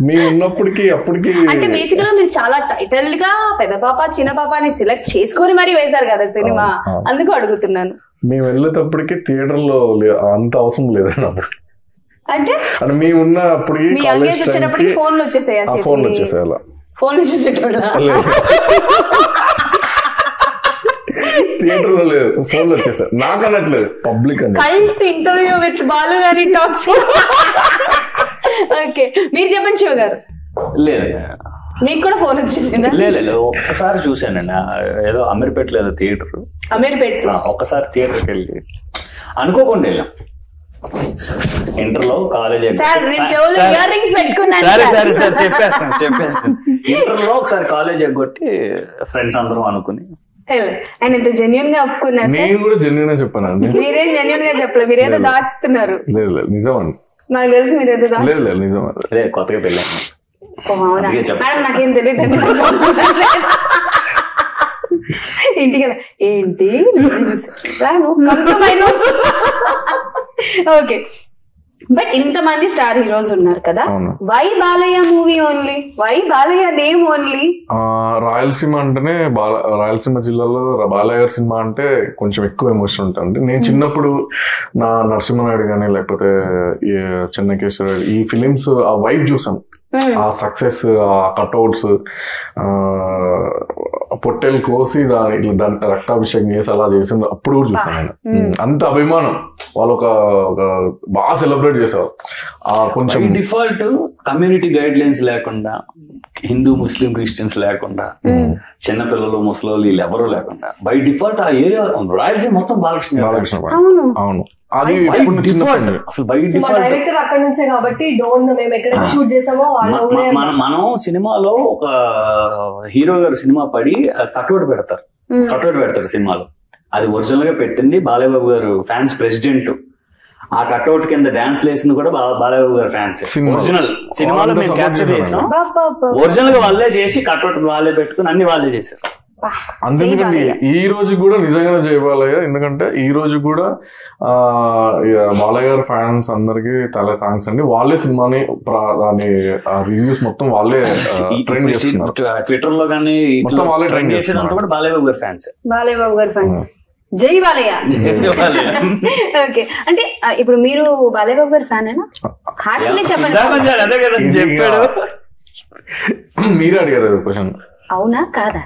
మేము ఉన్నప్పటికీ అప్పటికి అంటే బేసిక్ గా మీరు చాలా టైటిల్ గా పెద్ద పాప చిన్న పాప అని సెలెక్ట్ చేసుకొని మరీ వేశారు కదా సినిమా, అందుకు అడుగుతున్నాను. మేము వెళ్ళేటప్పటికి థియేటర్ లో అంత అవసరం లేదండి. అప్పుడు అంటే మేము ఉన్నప్పటికి ఫోన్లు వచ్చేసాయి. అలా ఫోన్లు చూసేటోళ్ళ థియేటర్ లో లేదు, ఫోన్ లో వచ్చేసారు. నాకు అనట్లేదు, పబ్లిక్ అని. కల్ట్ ఇంటర్వ్యూ విత్ బాలు గారి టాక్స్. ఓకే, మీరు చెప్పండి శివ గారు. లేదు, మీకు కూడా ఫోన్ వచ్చేసిందా? లేదు, ఒక్కసారి చూసానండి, ఏదో అమీర్పేటలో ఏదో థియేటర్, అమీర్పేట ఒక్కసారి థియేటర్కి వెళ్ళి అనుకోకుండా వెళ్ళాం. ఇంటర్లో కాలేజ్ సరే చెప్పేస్తాను. ఇంటర్లో ఒకసారి కాలేజ్ ఎగ్గొట్టి ఫ్రెండ్స్ అందరం అనుకుని ఆయన ఇంత జెన్యున్ గా ఒప్పుకున్నారు. నేను కూడా జెన్యున్ గా చెప్పానండి. మీరేం జెన్యున్ గా చెప్పలేదు, మీరేదో దాచుతున్నారు. లేదు లేదు, నిజం. నాకు తెలుసు మీరేదో లేదు లేదు, నిజం. లేదు, కొత్తగా పెళ్ళాను. అవునా మేడం, నాకేం తెలియదు. ఇంటికి ఏంటి రాను. ఓకే, బట్ ఇంతమంది స్టార్ హీరోస్ ఉన్నారు కదా, why Balayya movie only? Why Balayya name only? Rayalaseema అంటేనే రాయలసీమ జిల్లాలో బాలయ్య గారి సినిమా అంటే కొంచెం ఎక్కువ ఎమోషన్ ఉంటుంది. నేను చిన్నప్పుడు నా నరసింహనాయుడు కానీ లేకపోతే చెన్నకేశ్వర ఈ ఫిలిమ్స్ ఆ వైబ్ చూసాను. ఆ సక్సెస్, ఆ కట్అవుట్స్, పొట్టెలు కోసి దాని రక్తాభిషేకం చేసి అలా చేసి అప్పుడు కూడా చూసాను నేను. అంత అభిమానం, వాళ్ళు ఒక బాగా సెలబ్రేట్ చేసేవారు. కొంచెం డిఫాల్ట్ కమ్యూనిటీ గైడ్ లైన్స్ లేకుండా, హిందూ ముస్లిం క్రిస్టియన్స్ లేకుండా, చిన్నపిల్లలు ముసలి వీళ్ళు ఎవరూ లేకుండా బై డిఫాల్ట్ ఆ ఏరియా రాయలసీమ మొత్తం బాలకృష్ణ. అవును, అది అసలు బై డిఫాల్ట్ డైరెక్టర్ అక్కడ నుంచే కాబట్టి డోన్ మేము ఎక్కడ షూట్ చేసామో మనం సినిమాలో ఒక హీరో గారు సినిమా పడి కట్అవుట్ పెడతారు సినిమాలో. అది ఒరిజినల్ గా పెట్టింది బాలయ్య బాబు గారు ఫ్యాన్స్ ప్రెసిడెంట్. ఆ కట్అవుట్ కింద డాన్స్ వేసింది కూడా బాలయ్య బాబు గారు ఫ్యాన్స్. ఒరిజినల్ సినిమాలో మేము క్యాప్చర్ చేసాం, ఒరిజినల్ గా వాళ్ళే చేసి కట్అవుట్ వాళ్ళే పెట్టుకుని అన్ని వాళ్ళే చేశారు. అందుకని ఈ రోజు కూడా నిజంగా జై బాలయ్య. ఎందుకంటే ఈ రోజు కూడా బాలయ్య గారి ఫ్యాన్స్ అందరికి చాలా థ్యాంక్స్ అండి. వాళ్ళే సినిమాని రివ్యూస్ మొత్తం వాళ్ళే ట్రైన్ చేస్తున్నారు. ట్విట్టర్ లో కానీ మొత్తం వాళ్ళే ట్రైన్ చేసేదంతా కూడా బాలయ్య బాబు గారి ఫ్యాన్స్. బాలయ్య బాబు గారి ఫ్యాన్స్, జై బాలయ్య. ఓకే, అంటే ఇప్పుడు మీరు బాలయ్య బాబు గారి ఫ్యాన్ అయినా? హార్ట్ఫుల్లీ చెప్పండి. చెప్పాడు, మీరే అడిగారు క్వశ్చన్. అవునా కాదా?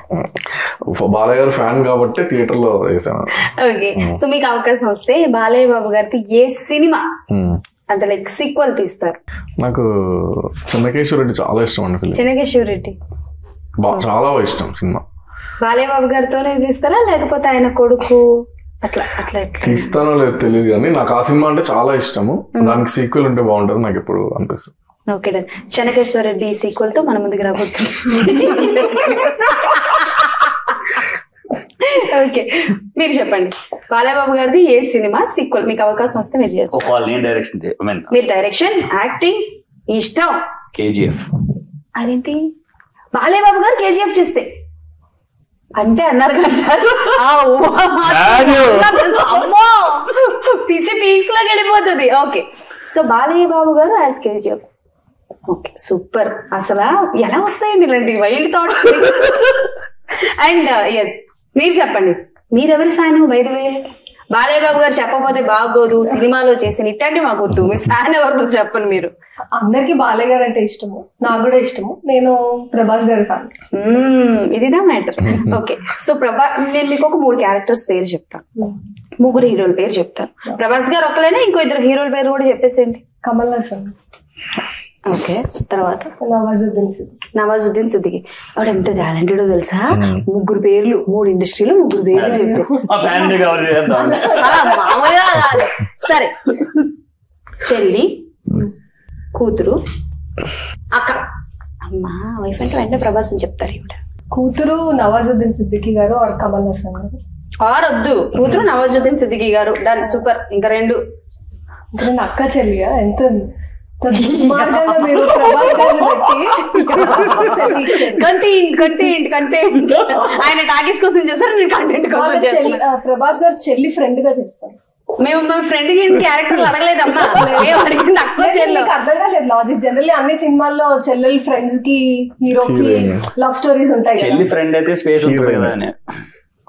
బాలయ్య గారు ఫ్యాన్ కాబట్టి థియేటర్ లో వేసాను. ఓకే, సో మీకు అవకాశం వస్తే బాలయ్య బాబు గారికి ఏ సినిమా అంటే లైక్ సీక్వెల్ తీస్తారు? నాకు చెన్నకేశ్వర రెడ్డి చాలా ఇష్టం అండి. చెన్నకేశ్వర రెడ్డి చాలా ఇష్టం సినిమా. బాలయ్య బాబు గారితోనే తీస్తారా లేకపోతే ఆయన కొడుకు అట్లా అట్లా తీస్తానో లేదు తెలియదు, కానీ నాకు ఆ సినిమా అంటే చాలా ఇష్టము. దానికి సీక్వెల్ ఉంటే బాగుంటుంది నాకు ఎప్పుడు అనిపిస్తుంది. Okay done. Chennakeswara Reddy sequel తో మన ముందుకు రాబోతుంది. ఓకే, మీరు చెప్పండి బాలయ్య బాబు గారిది ఏ సినిమా సీక్వెల్ మీకు అవకాశం వస్తే మీరు చేస్తారు? మీరు డైరెక్షన్, యాక్టింగ్ ఇష్టం. కేజీఎఫ్. అదేంటి బాలయ్య బాబు గారు కేజీఎఫ్ చేస్తే అంటే అన్నారు కదా సార్, అమ్మో పిచ్చి పీక్స్ లోకి వెళ్ళిపోతుంది. ఓకే, సో బాలయ్య బాబు గారు యాజ్ కేజీఎఫ్. Okay, super. అసలు ఎలా వస్తాయండి ఇలాంటి వైల్డ్ థాట్స్? అండ్ ఎస్, మీరు చెప్పండి మీరెవరి fan? By the way Balayya Babu గారు చెప్పకపోతే బాగోదు, సినిమాలో చేసిన ఇట్లాంటి మాకు వద్దు, మీ ఫ్యాన్ ఎవరితో చెప్పండి మీరు. అందరికి బాలయ్య గారు అంటే ఇష్టము, నాకు కూడా ఇష్టము. నేను ప్రభాస్ గారి ఫ్యాన్. ఇదిదా మ్యాటర్. ఓకే, సో నేను మీకు ఒక 3 క్యారెక్టర్స్ పేరు చెప్తాను, 3 హీరోల పేరు చెప్తాను. ప్రభాస్ గారు ఒకలేనా ఇంకో 2 హీరోల పేరు కూడా చెప్పేసేయండి. కమల్ హాసన్. ఓకే, తర్వాత నవాజుద్దీన్ సిద్దికి. ఆవిడ ఎంత టాలెంటెడ్ తెలుసా? 3 పేర్లు, 3 ఇండస్ట్రీలో 3 పేర్లు చెప్పారు. సరే, చెల్లి, కూతురు, అక్క. అమ్మా వైఫ్ అంటే వెంటనే ప్రభాస్ అని చెప్తారు. ఈవిడ కూతురు నవాజుద్దీన్ సిద్దికి గారు ఆర్ కమల్ హాసన్ గారు. వద్దు, కూతురు నవాజుద్దీన్ సిద్దికి గారు. Done, super. ఇంకా 2 అక్క చెల్లిగా ఎంత మీరు ప్రభాస్ గారిని పెట్టి ఆయన టాకీస్ కోసం చేస్తారు, నేను కంటెంట్ కోసం. ప్రభాస్ గారు చెల్లి ఫ్రెండ్ గా చేస్తారు. మేము మా ఫ్రెండ్ కి క్యారెక్టర్లు అడగలేదమ్మా, అడిగింది అక్క చెల్లి. అర్థం కాలేదు లాజిక్. జనరల్లీ అన్ని సినిమాల్లో చెల్లెలు ఫ్రెండ్స్ కి హీరోకి లవ్ స్టోరీస్ ఉంటాయి. చెల్లి ఫ్రెండ్ అయితే స్పేస్ ఉంటుంది కదా.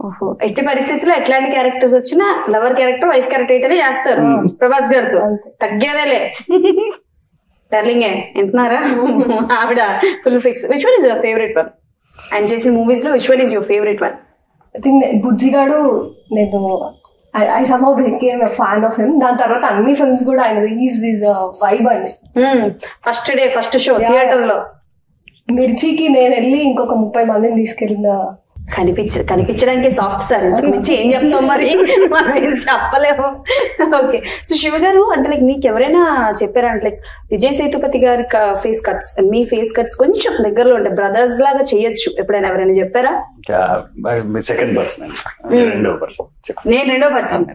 ఓహో, ఎట్టి పరిస్థితుల్లో ఎట్లాంటి క్యారెక్టర్స్ వచ్చినా లవర్ క్యారెక్టర్, వైఫ్ క్యారెక్టర్ అయితేనే చేస్తారు ప్రభాస్ గారితో. తగ్గేదేలే. డార్లింగే వింటున్నారా? ఆవిడ full fix. Which one is your favourite one? ఆయన చేసిన మూవీస్ లో which one is your favourite one? I think Bujjigadu నేను I somehow became a fan of him. దాని తర్వాత అన్ని ఫిల్మ్స్ కూడా ఆయన ఈజ్ వైబ్ అండి. ఫస్ట్ షో థియేటర్ లో మిర్చికి నేను వెళ్ళి ఇంకొక 30 మందిని తీసుకెళ్ళిన. కనిపించడానికి సాఫ్ట్ సార్, మించి ఏం చెప్తాం మరి, మనం ఏం చెప్పలేము. ఓకే, సో శివ గారు అంటే లైక్ మీకు ఎవరైనా చెప్పారా అంటే లైక్ విజయ్ సేతుపతి గారి ఫేస్ కట్స్ మీ ఫేస్ కట్స్ కొంచెం దగ్గరలో ఉంటాయి, బ్రదర్స్ లాగా చేయొచ్చు, ఎప్పుడైనా ఎవరైనా చెప్పారా? సెకండ్ పర్సన్, నేను రెండో పర్సన్.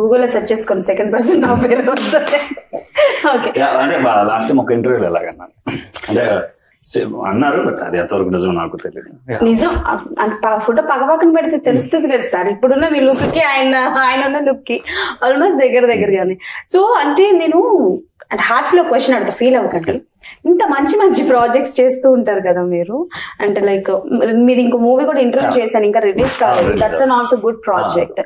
గూగుల్లో సెర్చ్ చేసుకోండి, సెకండ్ పర్సన్ నా పేరు వస్తుంది. ఓకే, అంటే లాస్ట్ టైం ఒక ఇంటర్వ్యూలో ఎలాగన్నాను అంటే అన్నారు, బట్ అది ఎంతవరకు నిజం నాకు తెలియదు. నిజం ఫోటో పక్కన పెడితే తెలుస్తుంది కదా సార్, ఇప్పుడున్న మీ లుక్ కి ఆయన ఉన్న లుక్ కి ఆల్మోస్ట్ దగ్గరగానే. సో అంటే నేను అంటే హార్ట్ఫుల్ క్వశ్చన్ అడుగుతా, ఫీల్ అవ్వకండి. ఇంత మంచి ప్రాజెక్ట్స్ చేస్తూ ఉంటారు కదా మీరు, అంటే లైక్ మీరు ఇంకో మూవీ కూడా ఇంటర్వ్యూ చేశాను, ఇంకా రిలీజ్ కాలేదు, that's an also good project.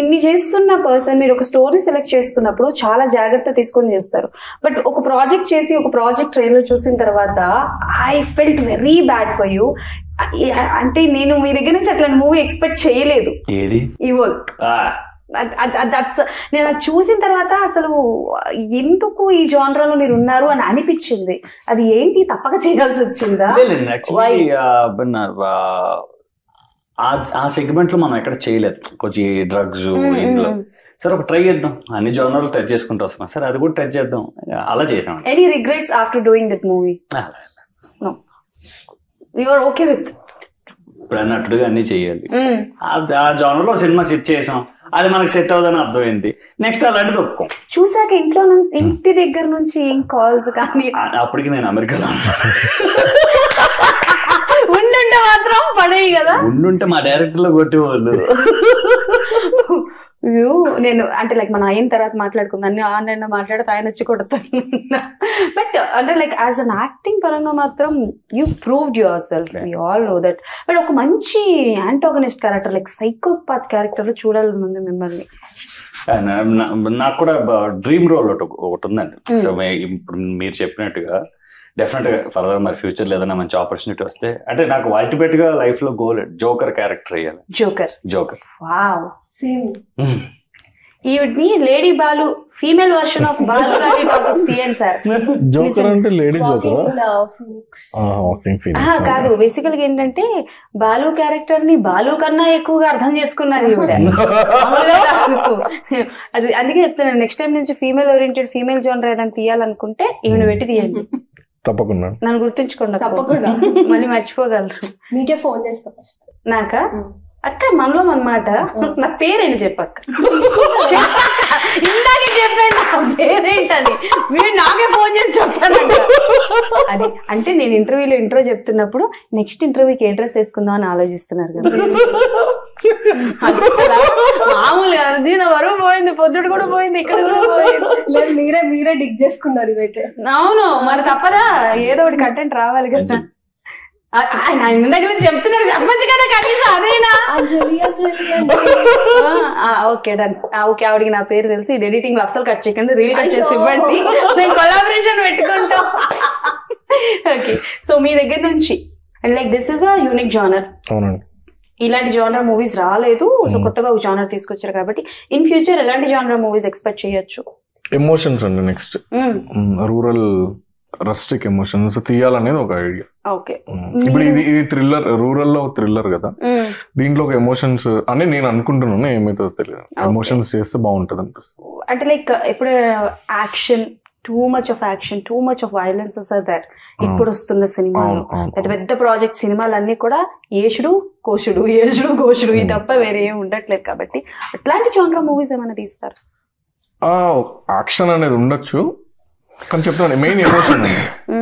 ఇన్ని చేస్తున్న పర్సన్ మీరు ఒక స్టోరీ సెలెక్ట్ చేస్తున్నప్పుడు చాలా జాగ్రత్త తీసుకొని చేస్తారు. బట్ ఒక ప్రాజెక్ట్ చేసి ఒక ప్రాజెక్ట్ ట్రైలర్ చూసిన తర్వాత I felt very bad for you. అంటే నేను మీ దగ్గర నుంచి అట్లాంటి మూవీ ఎక్స్పెక్ట్ చేయలేదు. ఈవోల్ నేను అది చూసిన తర్వాత అసలు ఎందుకు ఈ జానరాలో మీరు ఉన్నారు అని అనిపించింది. అది ఏంటి, తప్పక చేయాల్సి వచ్చిందా? ఆ సెగ్మెంట్ లో మనం ఎక్కడ చేయలేదు, కొంచెం డ్రగ్స్ ఇంట్లో. సరే ఒక ట్రై చేద్దాం, అన్ని జోనర్లు టచ్ చేసుకుంటూ వస్తున్నాం, సరే అది కూడా టచ్ చేద్దాం, అలా చేసాం. Any regrets after doing that movie? No, you are okay with ఇప్పుడు అన్నట్టుగా అన్ని చెయ్యాలి. ఆ జోనర్ లో సినిమా సెట్ చేసాం, అది మనకు సెట్ అవుదని అర్థమైంది, నెక్స్ట్ అలాంటిది ఒప్పుకోం. చూసాక ఇంటి దగ్గర నుంచి ఏం కాల్స్ కానీ? అప్పటికి నేను అమెరికాలో ఉండుంటే మాత్రం పడేయి కదా, ఉండుంటే మా డైరెక్టర్ లో కొట్టేవాళ్ళు. నేను అంటే లైక్ మనం అయిన తర్వాత మాట్లాడుకుందాం, అన్ని ఆన్లైన్ లో మాట్లాడితే ఆయన వచ్చి కొడతాను. బట్ అంటే లైక్ యాజ్ అన్ యాక్టింగ్ పరంగా మాత్రం you proved your self, we all know that. But ఒక మంచి antagonist character like psychopath character చూడాలని ఉంది మిమ్మల్ని. నాకు కూడా డ్రీమ్ రోల్ ఒకటి ఉందండి. సో ఇప్పుడు మీరు చెప్పినట్టుగా డెఫినెట్ గా ఫర్దర్ మరి ఫ్యూచర్ ఏదైనా మంచి ఆపర్చునిటీ వస్తే, అంటే నాకు అల్టిమేట్ గా లైఫ్ లో గోల్ జోకర్ క్యారెక్టర్ వేయాలి. Joker wow, same. ఈవిడ్ని lady Balu female version of Balu గారి టాపిక్స్ తీయండి సార్. జోకర్ అంటే లేడీ జోకర్ కాదు, బేసికల్ గా ఏంటంటే బాలు క్యారెక్టర్ ని బాలు కన్నా ఎక్కువగా అర్థం చేసుకున్నారు ఈవిడ. అది అందుకే చెప్తున్నాను, నెక్స్ట్ టైం నుంచి ఫీమేల్ ఓరియంటెడ్ ఫీమేల్ జోనర్ ఏదైనా తీయాలనుకుంటే ఈవిడ పెట్టి తీయండి. తప్పకుండా నన్ను గుర్తుంచుకోండి, తప్పకుండా మళ్ళీ మర్చిపోగలరు. మీకే ఫోన్ చేస్తా ఫస్ట్. నాకా అక్క మనలో అన్నమాట, నా పేరేంటి చెప్పక్క. ఇందాకే చెప్పాను నా పేరేంటని, మీరు నాకే ఫోన్ చేసి చెప్తానంట. అది అంటే నేను ఇంటర్వ్యూలో ఇంట్రో చెప్తున్నప్పుడు నెక్స్ట్ ఇంటర్వ్యూకి ఏ డ్రెస్ వేసుకుందాం అని ఆలోచిస్తున్నారు కదా. మామూలుగా దీని వరకు పోయింది, పొద్దుడు కూడా పోయింది, ఇక్కడ కూడా పోయింది. లేదు, మీరే డిగ్ చేసుకున్నారు ఇవైతే. అవును, మరి తప్పదా, ఏదో ఒకటి కంటెంట్ రావాలి కదా. ఇందాక చెప్తున్నారు, చెప్పచ్చు కదా కనీసం అదేనా. Okay done. ఓకే, ఆవిడికి నా పేరు తెలుసు, ఇది ఎడిటింగ్ లో అస్సలు కట్ చేయకండి, రీల్ కట్ చేసి ఇవ్వండి, మేము కొలాబరేషన్ పెట్టుకుంటాం. ఓకే, సో మీ దగ్గర నుంచి and like this is a unique genre, ఇలాంటి జానర్ మూవీస్ రాలేదు, సో కొత్తగా ఒక జానర్ తీసుకొచ్చారు కాబట్టి ఇన్ ఫ్యూచర్ ఎలాంటి జానర్ మూవీస్ ఎక్స్పెక్ట్ చేయొచ్చు? ఎమోషన్స్ అండి, నెక్స్ట్ రూరల్ రస్టిక్ ఎమోషన్స్ తీయాలనేది ఒక ఐడియా. ఇప్పుడు ఇది థ్రిల్లర్, రూరల్ లో థ్రిల్లర్ కదా, దీంట్లో ఒక ఎమోషన్స్ అని నేను అనుకుంటున్నాను, ఏమైతే తెలియదు, ఎమోషన్స్ చేస్తే బాగుంటది అనిపిస్తుంది. అంటే లైక్ ఇప్పుడు action, too much of action, too much of violences are there ఇప్పుడు వస్తున్న సినిమాలు, పెద్ద పెద్ద ప్రాజెక్ట్ సినిమాలు అన్ని కూడా ఏషుడు కోషుడు ఇది తప్ప వేరే ఏమి ఉండట్లేదు. కాబట్టి అట్లాంటి జానర్ మూవీస్ ఏమైనా తీస్తారు? యాక్షన్ అనేది ఉండొచ్చు, కానీ చెప్తాను మెయిన్ ఎమోషన్ అండి,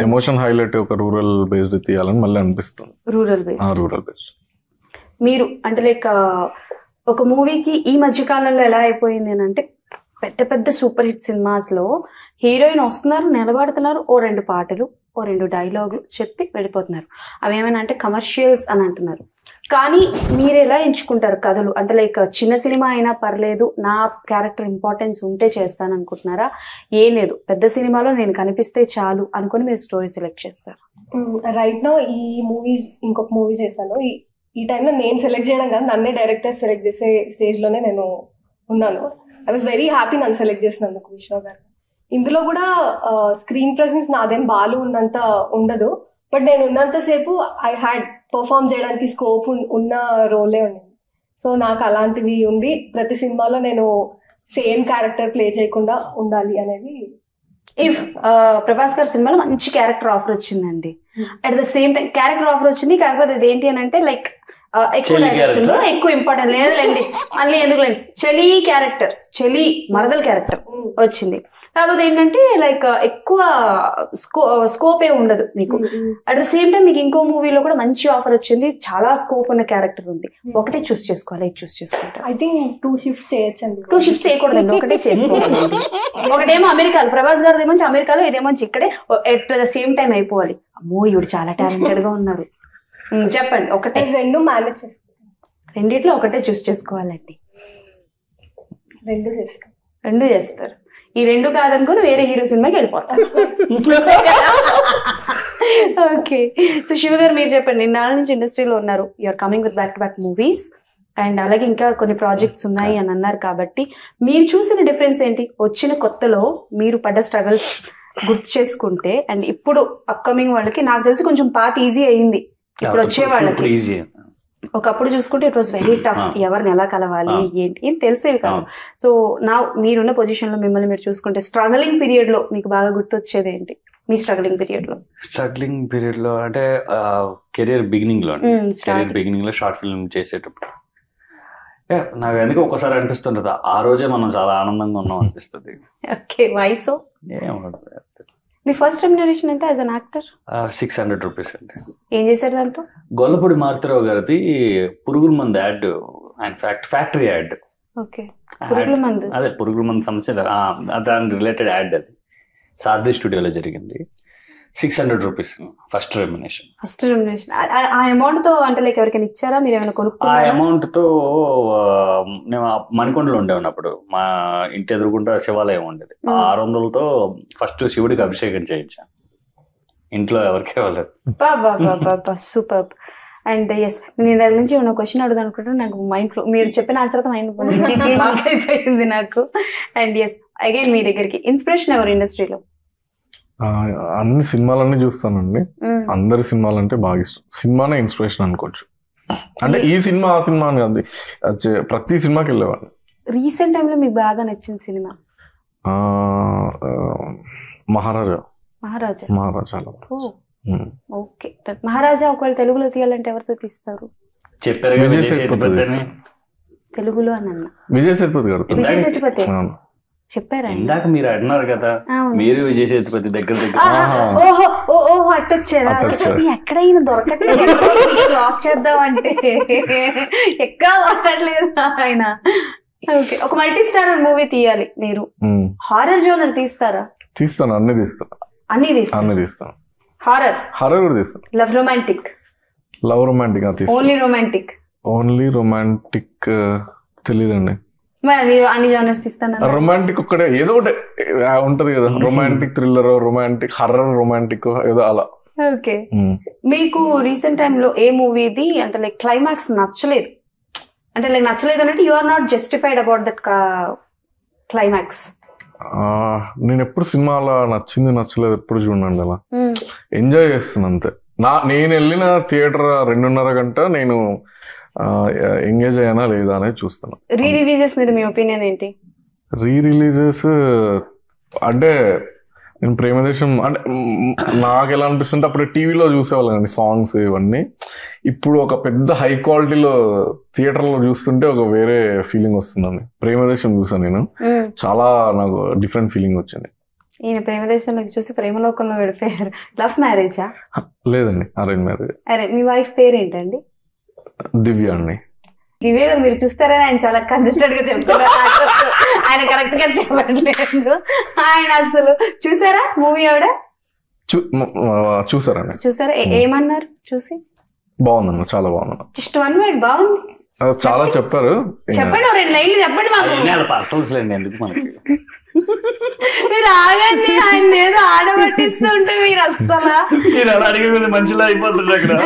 ఎమోషన్ హైలైట్ ఒక రూరల్ బేస్డ్ తీయాలని మళ్ళీ అనిపిస్తుంది. రూరల్ బేస్డ్ మీరు అంటే లైక్ ఒక మూవీకి ఈ మధ్య కాలంలో ఎలా అయిపోయింది అని అంటే, పెద్ద పెద్ద సూపర్ హిట్ సినిమాస్ లో హీరోయిన్ వస్తున్నారు, నిలబడుతున్నారు, ఓ 2 పాటలు, ఓ 2 డైలాగులు చెప్పి వెళ్ళిపోతున్నారు. అవి ఏమైనా అంటే కమర్షియల్స్ అని అంటున్నారు. కానీ మీరు ఎలా ఎంచుకుంటారు కథలు? అంటే లైక్ చిన్న సినిమా అయినా పర్లేదు, నా క్యారెక్టర్ ఇంపార్టెన్స్ ఉంటే చేస్తాను అనుకుంటున్నారా? ఏం లేదు, పెద్ద సినిమాలో నేను కనిపిస్తే చాలు అనుకుని మీరు స్టోరీ సెలెక్ట్ చేస్తారు? రైట్ నో ఈ మూవీస్, ఇంకొక మూవీ చేశాను, ఈ టైంలో నేను సెలెక్ట్ చేయడం కాదు, నన్నే డైరెక్టర్ సెలెక్ట్ చేసే స్టేజ్ లోనే నేను ఉన్నాను. ఐ వాజ్ వెరీ హ్యాపీ నన్ను సెలెక్ట్ చేసినందుకు విశ్వ గారు. ఇందులో కూడా స్క్రీన్ ప్రెసెన్స్ నాదేం బాలు ఉన్నంత ఉండదు, బట్ నేను ఉన్నంతసేపు ఐ హ్యాడ్ పర్ఫామ్ చేయడానికి స్కోప్ ఉన్న రోలే ఉండింది. సో నాకు అలాంటివి ఉండి ప్రతి సినిమాలో నేను సేమ్ క్యారెక్టర్ ప్లే చేయకుండా ఉండాలి అనేది. ఇఫ్ ప్రభాస్ గారి సినిమాలో మంచి క్యారెక్టర్ ఆఫర్ వచ్చిందండి, at the same time character offer వచ్చింది, కాకపోతే అది ఏంటి అని అంటే లైక్ ఎక్కువ డైరెక్షన్ లో ఎక్కువ ఇంపార్టెంట్ లేదులేండి, మళ్ళీ ఎందుకులేండి, చలి క్యారెక్టర్, చలి మరదల్ క్యారెక్టర్ వచ్చింది. కాకపోతే ఏంటంటే లైక్ ఎక్కువ స్కోప్ ఏ ఉండదు మీకు. అట్ ద సేమ్ టైం మీకు ఇంకో మూవీలో కూడా మంచి ఆఫర్ వచ్చింది, చాలా స్కోప్ ఉన్న క్యారెక్టర్ ఉంది. ఒకటే చూస్ చేసుకోవాలి, ఇది చూస్ చేసుకుంటారు. ఐ థింక్ 2 shifts చేయొచ్చండి. 2 shifts చేయకూడదండి, ఒకటే చేసుకోవాలి. ఒకటేమో అమెరికాలో ప్రభాస్ గారిది ఏమో అమెరికాలో, ఇదేమో ఇక్కడే, ఎట్ ద సేమ్ టైం అయిపోవాలి. అమ్మో ఇవి చాలా టాలెంటెడ్ గా ఉన్నారు. చెప్పండి, ఒకటే 2 మేనేజ్ చేస్తాను, రెండిట్లో ఒకటే చూస్ చేసుకోవాలండి. 2 చేస్తారు. ఈ 2 కాదనుకుని వేరే హీరో సినిమాకి వెళ్ళిపోతారు. ఓకే, సో శివ గారు మీరు చెప్పండి, ఇన్నాళ్ళ నుంచి ఇండస్ట్రీలో ఉన్నారు, you're coming with back to back movies and అలాగే ఇంకా కొన్ని ప్రాజెక్ట్స్ ఉన్నాయి అని అన్నారు కాబట్టి మీరు చూసిన డిఫరెన్స్ ఏంటి? వచ్చిన కొత్తలో మీరు పడ్డ స్ట్రగల్స్ గుర్తు చేసుకుంటే అండ్ ఇప్పుడు అప్కమింగ్ వాళ్ళకి, నాకు తెలిసి కొంచెం పాత ఈజీ అయ్యింది ఇప్పుడు వచ్చే వాళ్ళకి. ఒకప్పుడు చూసుకుంటే ఇట్ వాస్ వెరీ టఫ్, ఎవరిని ఎలా కలవాలి ఏంటి ఏం తెలిసేవి కాదు. సో నా మీరున్న పొజిషన్ లో మిమ్మల్ని మీరు చూసుకుంటే స్ట్రగలింగ్ పీరియడ్ లో మీకు బాగా గుర్తొచ్చేది ఏంటి? మీ స్ట్రగలింగ్ పీరియడ్ లో అంటే కెరియర్ బిగినింగ్ లో షార్ట్ ఫిల్మ్ చేసేటప్పుడు నాకు ఎందుకు ఒకసారి అనిపిస్తుంటది, ఆ రోజే మనం చాలా ఆనందంగా ఉన్నాం అనిపిస్తుంది. ఓకే, వయసు మీ ఫస్ట్ రెమ్యునరేషన్ ఎంత యాజ్ అన్ యాక్టర్? 600 రూపీస్ అండి. ఏం చేశారు దాంతో? గొల్లపూడి మారుతిరావు గారిది పురుగుల మందు యాడ్, ఫ్యాక్టరీ యాడ్. ఓకే, పురుగుల మందు, అదే పురుగుల మందు సమస్య, దాని రిలేటెడ్ యాడ్, అది సారథి స్టూడియోలో జరిగింది. 600 రూపీస్ ఫస్ట్ రెమ్యునరేషన్. ఆ అమౌంట్ తో అంటే లైక్ ఎవరికైనా ఇచ్చారా, మీరు ఏమైనా కొనుక్కున్నారా? ఆ అమౌంట్ తో నేను మణికొండలో ఉండే ఉన్నప్పుడు మా ఇంటి ఎదురుకుంటా శివాలయం ఉండేది. 600తో ఫస్ట్ శివుడికి అభిషేకం చేయించాను, ఇంట్లో ఎవరికి ఇవ్వలేదు. సూపర్. అండ్ ఎస్, నేను దాని నుంచి ఉన్న క్వశ్చన్ అడుగుదాం అనుకుంటే నాకు మైండ్ లో మీరు చెప్పిన ఆన్సర్ మైండ్ అయిపోయింది నాకు. అండ్ ఎస్, అగైన్ మీ దగ్గరికి ఇన్స్పిరేషన్ ఎవరు ఇండస్ట్రీలో? అన్ని సినిమాలన్నీ చూస్తానండి, అందరి సినిమాలు అంటే బాగా ఇష్టం. సినిమానే ఇన్స్పిరేషన్ అనుకోవచ్చు, అంటే ఈ సినిమా ఆ సినిమా అని కాదు, ప్రతి సినిమాకి వెళ్ళేవాడిని. రీసెంట్ టైంలో మీకు బాగా నచ్చిన సినిమా? మహారాజా. ఓకే, మహారాజా ఒకవేళ తెలుగులో తీయాలంటే ఎవరితో తీస్తారు? చెప్పారు తెలుగులో అని అన్న విజయ్ సేతుపతి గారు. విజయ్ సేతుపతి చెప్పారా? ఇందాక మీరు అన్నారు కదా, మీరు విజయ్ సేతుపతి దగ్గర ఓహో అట్టొచ్చారా? ఎక్కడైనా దొరకట్లేదు, లాక్ చేద్దామంటే ఎక్కడ దొరకట్లేదు ఆయన. ఓకే, ఒక మల్టీ స్టార్ మూవీ తీయాలి మీరు, హారర్ జోనర్ తీస్తారా? తీస్తాను, అన్ని తీస్తాను. హారర్ కూడా తీస్తాను. లవ్ రొమాంటిక్ ఓన్లీ రొమాంటిక్ తెలియదండి. అన్ని జోనర్స్ తీస్తాను. రొమాంటిక్ ఒక్కటే ఏదో ఒకటి ఉంటది కదా, romantic thriller, romantic horror, romantic ఏదో అలా. ఓకే, మీకు రీసెంట్ టైంలో ఏ మూవీది అంటే లైక్ క్లైమాక్స్ నచ్చలేదు, అంటే లైక్ నచ్చలేదు అంటే you are not justified about that climax? నేను ఎప్పుడు సినిమా అలా నచ్చింది నచ్చలేదు ఎప్పుడు చూడండి, అలా ఎంజాయ్ చేస్తాను అంతే. నేను వెళ్ళిన థియేటర్ 2.5 గంట నేను ఎంగేజ్ అయ్యానా లేదా అనేది చూస్తాను. రీ రిలీజెస్ మీద మీ ఒపీనియన్ ఏంటి? రీ రిలీజెస్ అంటే నేను ప్రేమదేశం అంటే నాకు ఎలా అనిపిస్తుంటే అప్పుడు టీవీలో చూసేవాళ్ళండి సాంగ్స్ ఇవన్నీ. ఇప్పుడు ఒక పెద్ద హై క్వాలిటీలో థియేటర్లో చూస్తుంటే ఒక వేరే ఫీలింగ్ వస్తుందండి. ప్రేమదేశం చూసాను నేను, చాలా నాకు డిఫరెంట్ ఫీలింగ్ వచ్చింది. ఈయన ప్రేమదేశంలో చూసి ప్రేమలోకంలో వెళ్ళిపోయారు. లవ్ మ్యారేజా? లేదండి, అరేంజ్ మ్యారేజ్. అరే, మీ వైఫ్ పేరు ఏంటండి? దివ్య అండి. దివ్య గారు మీరు చూస్తారని ఆయన చాలా కన్సిస్టెంట్ గా చెప్తారు, ఆయన కరెక్ట్ గా చెప్పట్లేదు. ఆయన అసలు చూసారా మూవీ? ఆవిడ చూసారండి. చూసారా? ఏమన్నారు చూసి? బాగుందన్న, చాలా బాగుందన్న. జస్ట్ 1 word బాగుంది. చాలా చెప్పారు, చెప్పండి, 2 లైన్లు చెప్పండి మాకు. పర్సనల్స్ లేండి ఎందుకు మనకి. మీరు ఆగండి, ఆయన ఏదో ఆడబట్టిస్తూ ఉంటే మీరు అస్సలు మంచిగా అయిపోతుంది అక్కడ.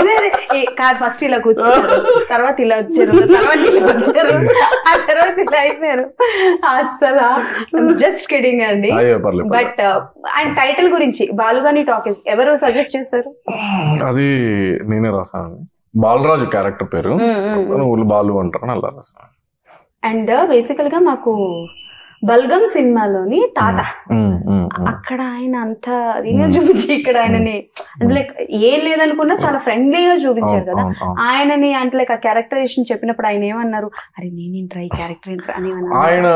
కాదు, ఫస్ట్ ఇలా కూర్చున్నారు, తర్వాత ఇలా వచ్చారు, తర్వాత ఇలా వచ్చారు, ఆ తర్వాత ఇలా అయిపోయారు. అస్సలు జస్ట్ కిడింగ్ అండి. బట్ అండ్ టైటిల్ గురించి బాలుగాని టాకీస్ ఎవరు సజెస్ట్ చేశారు? అది నేనే రాసాను. బాలరాజు క్యారెక్టర్ పేరు, ఊళ్ళు బాలు అంటారు, అలా రాసాను. అండ్ బేసికల్ గా మాకు బల్గం సినిమాలోని తాత, అక్కడ ఆయన అంతా దీనిగా చూపించి ఇక్కడ ఆయనని అంటే లైక్ ఏం లేదనుకున్నా చాలా ఫ్రెండ్లీగా చూపించారు కదా ఆయనని. అంటే లైక్ ఆ క్యారెక్టరైజేషన్ చెప్పినప్పుడు ఆయన ఏమన్నారు, అరే నేనేంట్రా ఈ క్యారెక్టర్ ఏంట్రా అని ఆయన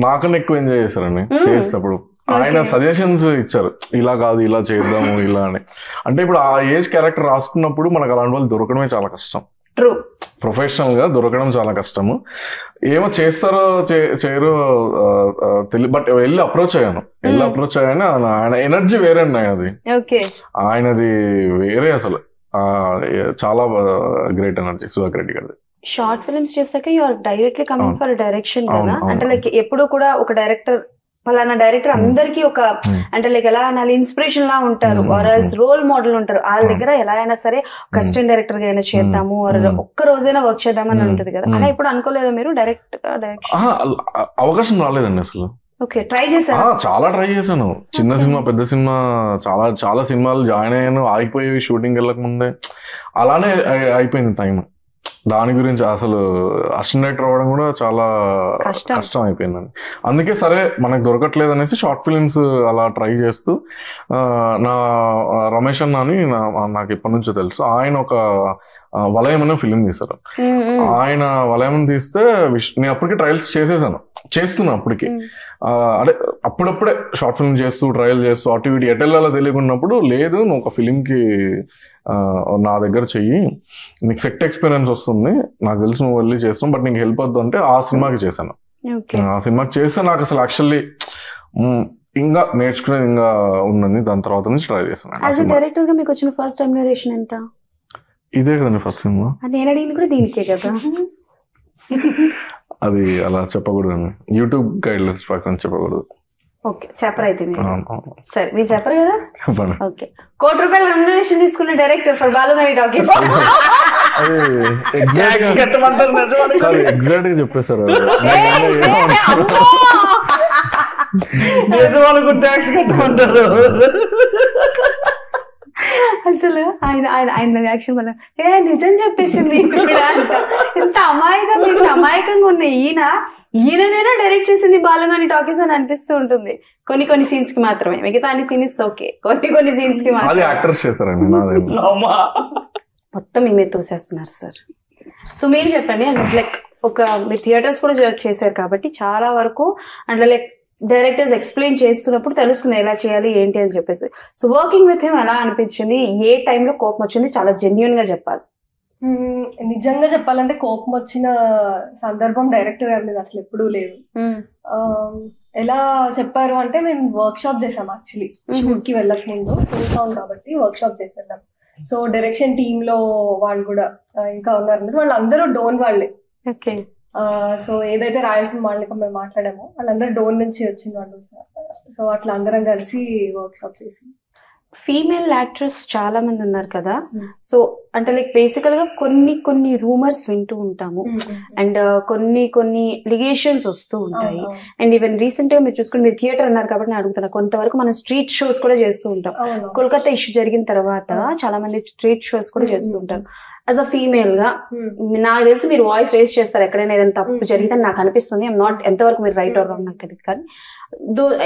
నాకన్నా ఎక్కువ ఎంజాయ్ చేశారని చేసేటప్పుడు. ఆయన సజెషన్స్ ఇచ్చారు, ఇలా కాదు ఇలా చేద్దాము ఇలా అని. అంటే ఇప్పుడు ఆ ఏజ్ క్యారెక్టర్ రాసుకున్నప్పుడు మనకు అలాంటి వాళ్ళు దొరకడమే చాలా కష్టం. ట్రూ, ప్రొఫెషనల్ గా దొరకడం చాలా కష్టము. ఏమో చేస్తారో చేయరో తెలియదు, బట్ వెళ్ళి అప్రోచ్ అయ్యాను. ఆయన ఎనర్జీ వేరే ఉన్నాయి, అది ఆయనది వేరే అసలు. చాలా గ్రేట్ ఎనర్జీ సుధాకర్ రెడ్డి గారిది. షార్ట్ ఫిల్మ్స్ చేశాక you are directly coming for direction కదా. అంటే లైక్ ఎప్పుడు కూడా ఒక డైరెక్టర్ పలానా డైరెక్టర్ అందరికి ఒక అంటే లైక్ ఎలా అనాలి ఇన్స్పిరేషన్ లా ఉంటారు, రోల్ మోడల్ ఉంటారు. వాళ్ళ దగ్గర ఎలా అయినా సరే అసిస్టెంట్ డైరెక్టర్ గా అయినా చేద్దాము, ఒక్క రోజైనా వర్క్ చేద్దామని ఉంటుంది కదా. అలా ఇప్పుడు అనుకోలేదా మీరు డైరెక్ట్ డైరెక్షన్? అవకాశం రాలేదండి అసలు. ఓకే, ట్రై చేశాను, చాలా ట్రై చేశాను. చిన్న సినిమా పెద్ద సినిమా చాలా సినిమాలు జాయిన్ అయ్యాను, ఆగిపోయి షూటింగ్ వెళ్ళక ముందే. అలానే అయిపోయింది టైం. దాని గురించి అసలు అసిస్టెంట్ డైరెక్టర్ అవ్వడం కూడా చాలా కష్టం అయిపోయిందండి. అందుకే సరే మనకు దొరకట్లేదు అనేసి షార్ట్ ఫిల్మ్స్ అలా ట్రై చేస్తూ నా రమేష్ అన్న అని నాకు ఎప్పటి నుంచో తెలుసు, ఆయన ఒక వలయం అనే ఫిలిం తీశారు. ఆయన వలయం తీస్తే నేను అప్పటికే ట్రయల్స్ చేస్తున్నా అప్పటికి. అదే అప్పుడప్పుడే షార్ట్ ఫిల్మ్ చేస్తూ ట్రయల్ చేస్తూ అటు ఇటు ఎటెల్లాలో తెలియకున్నప్పుడు, లేదు నువ్వు ఒక ఫిలింకి నా దగ్గర చెయ్యి, నీకు సెట్ ఎక్స్పీరియన్స్ వస్తుంది, నాకు తెలుసు నువ్వు వెళ్ళి చేస్తావు, బట్ నీకు హెల్ప్ వద్దు అంటే ఆ సినిమాకి చేశాను. ఆ సినిమాకి చేస్తే నాకు అసలు యాక్చువల్లీ ఇంకా నేర్చుకునేది ఇంకా ఉన్నది. దాని తర్వాత నుంచి ట్రై చేశాను. డైరెక్టర్ గా మీకు వచ్చిన ఫస్ట్ రెమ్యునరేషన్ ఎంత? ఇదే కదండి ఫస్ట్ సినిమా. నేను అడిగింది కూడా దీనికే కదా. అది అలా చెప్పకూడదు, యూట్యూబ్ గైడ్ లైన్స్ ప్రకారం చెప్పకూడదు. ఓకే, చెప్పరు అయితే సరే, మీరు చెప్పరు కదా. ఓకే, ₹1 కోటి రెమ్యునరేషన్ తీసుకున్న డైరెక్టర్ ఫర్ బాలుగాని టాకీస్. ఎగ్జాక్ట్ గా చెప్పేశారు. ట్యాక్స్ కట్టమంటారు అసలు ఆయన రియాక్షన్ వల్ల నిజం చెప్పేసింది. ఎంత అమాయకంగా ఉన్న ఈయననైనా డైరెక్ట్ చేసింది బాలుగాని టాకీస్ అని అనిపిస్తూ ఉంటుంది. కొన్ని సీన్స్ కి మాత్రమే, మిగతా అన్ని సీన్స్ ఓకే, కొన్ని సీన్స్ కి మొత్తం మీ మీద తోసేస్తున్నారు సార్. సో మీరు చెప్పండి, లైక్ మీరు థియేటర్స్ కూడా చేశారు కాబట్టి చాలా వరకు అంటే లైక్ డైరెక్టర్స్ ఎక్స్ప్లెయిన్ చేస్తున్నప్పుడు తెలుస్తుంది ఎలా చేయాలి ఏంటి అని చెప్పేసి. సో వర్కింగ్ విత్ హిమ్ ఎలా అనిపించింది, ఏ టైంలో కోపం వచ్చింది, చాలా జెన్యున్ గా చెప్పాలి. నిజంగా చెప్పాలంటే కోపం వచ్చిన సందర్భం డైరెక్టర్ గారి మీద అసలు ఎప్పుడూ లేదు. ఎలా చెప్పారు అంటే, మేము వర్క్ షాప్ చేసాం యాక్చువల్లీ షూట్ కి వెళ్ళక ముందు, చూసాం కాబట్టి వర్క్ షాప్ చేసేద్దాం. సో డైరెక్షన్ టీమ్ లో వాళ్ళు కూడా ఇంకా ఉన్నారు, వాళ్ళందరూ డోన్ వాళ్ళే. ఓకే, సో ఏదైతే రాయలసీమ వాళ్ళకి మేము మాట్లాడామో వాళ్ళందరూ డోన్ నుంచి వచ్చిన వాళ్ళు. సో అట్లా అందరం కలిసి వర్క్ షాప్ చేసి. ఫీమేల్ యాక్ట్రెస్ చాలా మంది ఉన్నారు కదా, సో అంటే లైక్ బేసికల్ గా కొన్ని రూమర్స్ వింటూ ఉంటాము, అండ్ కొన్ని లిగేషన్స్ వస్తూ ఉంటాయి. అండ్ ఈవెన్ రీసెంట్ గా మీరు చూసుకుని, మీరు థియేటర్ అన్నారు కాబట్టి నేను అడుగుతున్నా, కొంతవరకు మనం స్ట్రీట్ షోస్ కూడా చేస్తూ ఉంటాం. కోల్కతా ఇష్యూ జరిగిన తర్వాత చాలా మంది స్ట్రీట్ షోస్ కూడా చేస్తూ ఉంటారు. యాజ్ అ ఫీమేల్ గా నాకు తెలిసి మీరు వాయిస్ రేస్ చేస్తారు ఎక్కడైనా ఏదైనా తప్పు జరిగితే నాకు అనిపిస్తుంది. ఐఎమ్ నాట్ ఎంతవరకు మీరు రైట్ ఆర్ రాంగ్ నాకు తెలియదు, కానీ